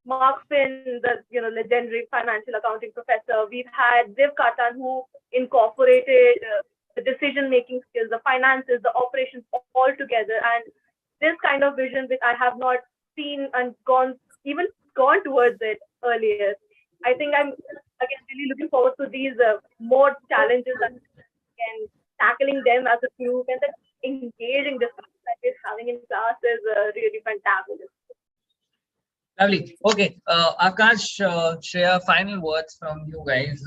Mark Finn, the legendary financial accounting professor. We've had Div Katan, who incorporated the decision-making skills, the finances, the operations all together, and this kind of vision which I have not seen and gone towards it earlier. I think I'm again really looking forward to these more challenges and tackling them as a group, and then engaging discussion that we're having in class is really fantastic. Lovely. Okay, Akash, Shreya, final words from you guys.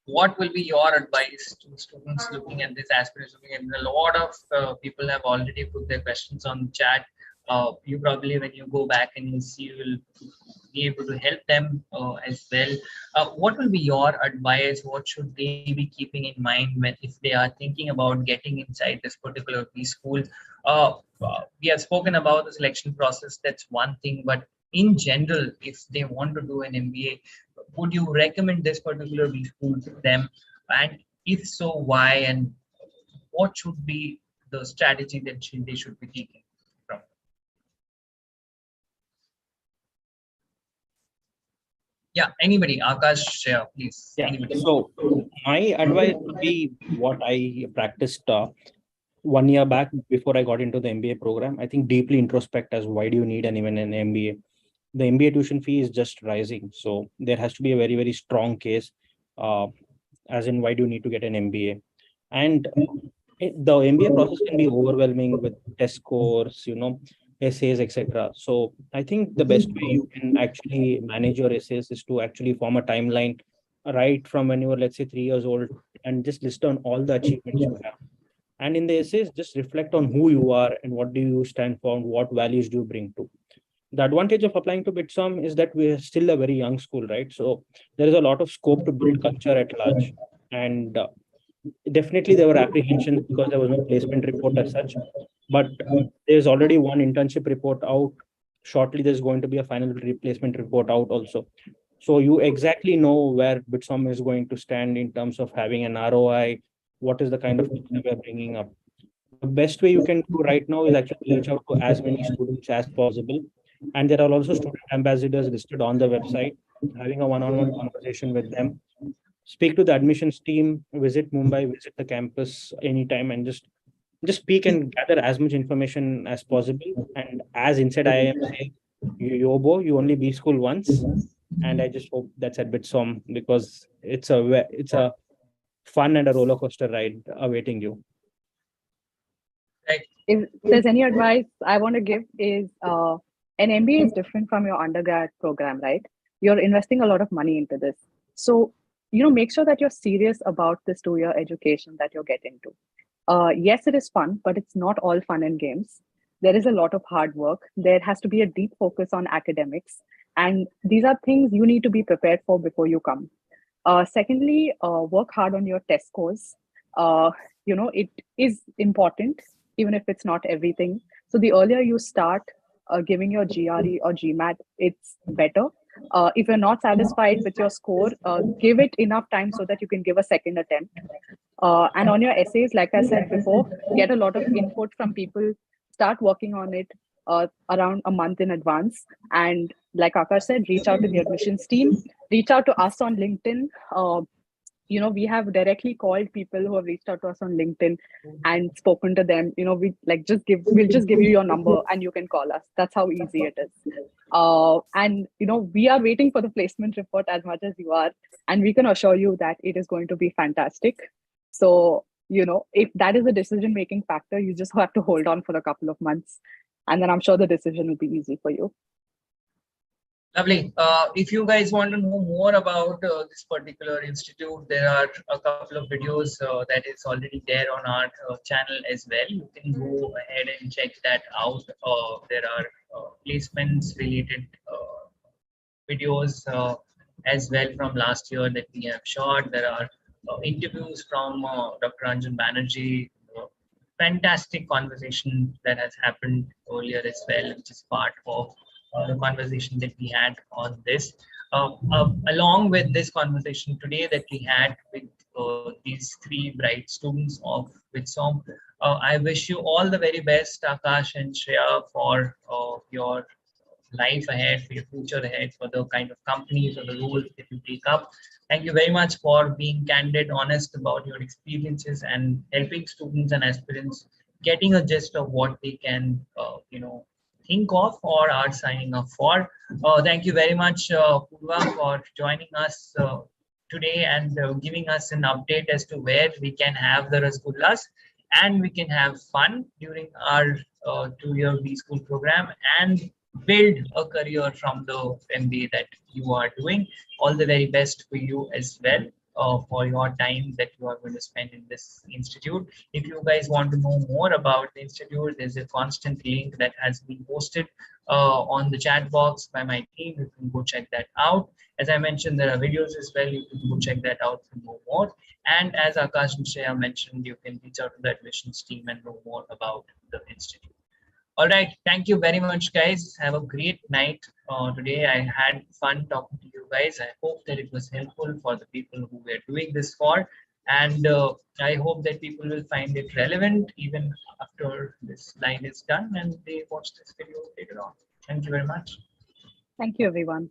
What will be your advice to students looking at this, aspirants looking at this? A lot of people have already put their questions on chat. You probably, when you go back and you see, you will be able to help them as well. What will be your advice? What should they be keeping in mind if they are thinking about getting inside this particular B school? We have spoken about the selection process. That's one thing, but in general, if they want to do an MBA, would you recommend this particular B school to them? And if so, why? And what should be the strategy that they should be taking from? Yeah, anybody, Akash, share, please. Yeah. Anybody. So my advice would be what I practiced 1 year back before I got into the MBA program. I think deeply introspect as why do you need even an MBA? The MBA tuition fee is just rising. So there has to be a very, very strong case, as in why do you need to get an MBA? And the MBA process can be overwhelming with test scores, essays, etc. So I think the best way you can actually manage your essays is to actually form a timeline right from when you were, let's say, 3 years old, and just list down all the achievements you have. And in the essays, just reflect on who you are and what do you stand for and what values do you bring to. The advantage of applying to BITSoM is that we're still a very young school, right? So there is a lot of scope to build culture at large. And definitely there were apprehensions because there was no placement report as such. But there's already one internship report out. Shortly, there's going to be a final replacement report out also. So you exactly know where BITSoM is going to stand in terms of having an RoI, what is the kind of things we're bringing up. The best way you can do right now is actually reach out to as many students as possible. And there are also student ambassadors listed on the website, having a one-on-one conversation with them. Speak to the admissions team, visit Mumbai, visit the campus anytime, and just speak and gather as much information as possible. And as Inside IIM say, Yobo, you only be school once. And I just hope that's at BITSoM, because it's a fun and a roller coaster ride awaiting you. If there's any advice I want to give is an MBA is different from your undergrad program, right? You're investing a lot of money into this. So, make sure that you're serious about this 2-year education that you're getting to. Yes, it is fun, but it's not all fun and games. There is a lot of hard work. There has to be a deep focus on academics. And these are things you need to be prepared for before you come. Secondly, work hard on your test scores. It is important, even if it's not everything. So the earlier you start giving your GRE or GMAT, it's better. If you're not satisfied with your score, give it enough time so that you can give a second attempt. And on your essays, like I said before, get a lot of input from people, start working on it around a month in advance. And like Akash said, reach out to the admissions team, reach out to us on LinkedIn. We have directly called people who have reached out to us on LinkedIn and spoken to them. We'll just give you your number and you can call us. That's how easy it is. And we are waiting for the placement report as much as you are, and we can assure you that it is going to be fantastic. So, if that is a decision-making factor, you just have to hold on for a couple of months, and then I'm sure the decision will be easy for you. Lovely. If you guys want to know more about this particular institute, there are a couple of videos that is already there on our channel as well. You can go ahead and check that out. There are placements related videos as well from last year that we have shot. There are interviews from Dr. Anjan Banerjee. Fantastic conversation that has happened earlier as well, which is part of the conversation that we had on this. Along with this conversation today that we had with these three bright students of BITSoM, I wish you all the very best, Akash and Shreya, for your life ahead, for your future ahead, for the kind of companies or the roles that you take up. Thank you very much for being candid, honest about your experiences and helping students and aspirants getting a gist of what they can, think of or are signing up for. Thank you very much, Poorva, for joining us today and giving us an update as to where we can have the Rasgullas and we can have fun during our 2-year B School program and build a career from the MBA that you are doing. All the very best for you as well for your time that you are going to spend in this institute. If you guys want to know more about the institute, there's a constant link that has been posted on the chat box by my team. You can go check that out. As I mentioned, there are videos as well. You can go check that out to know more. And as Akash and Shreya mentioned, you can reach out to the admissions team and know more about the institute. All right. Thank you very much, guys. Have a great night today. I had fun talking to you guys. I hope that it was helpful for the people who were doing this for. And I hope that people will find it relevant even after this live is done and they watch this video later on. Thank you very much. Thank you, everyone.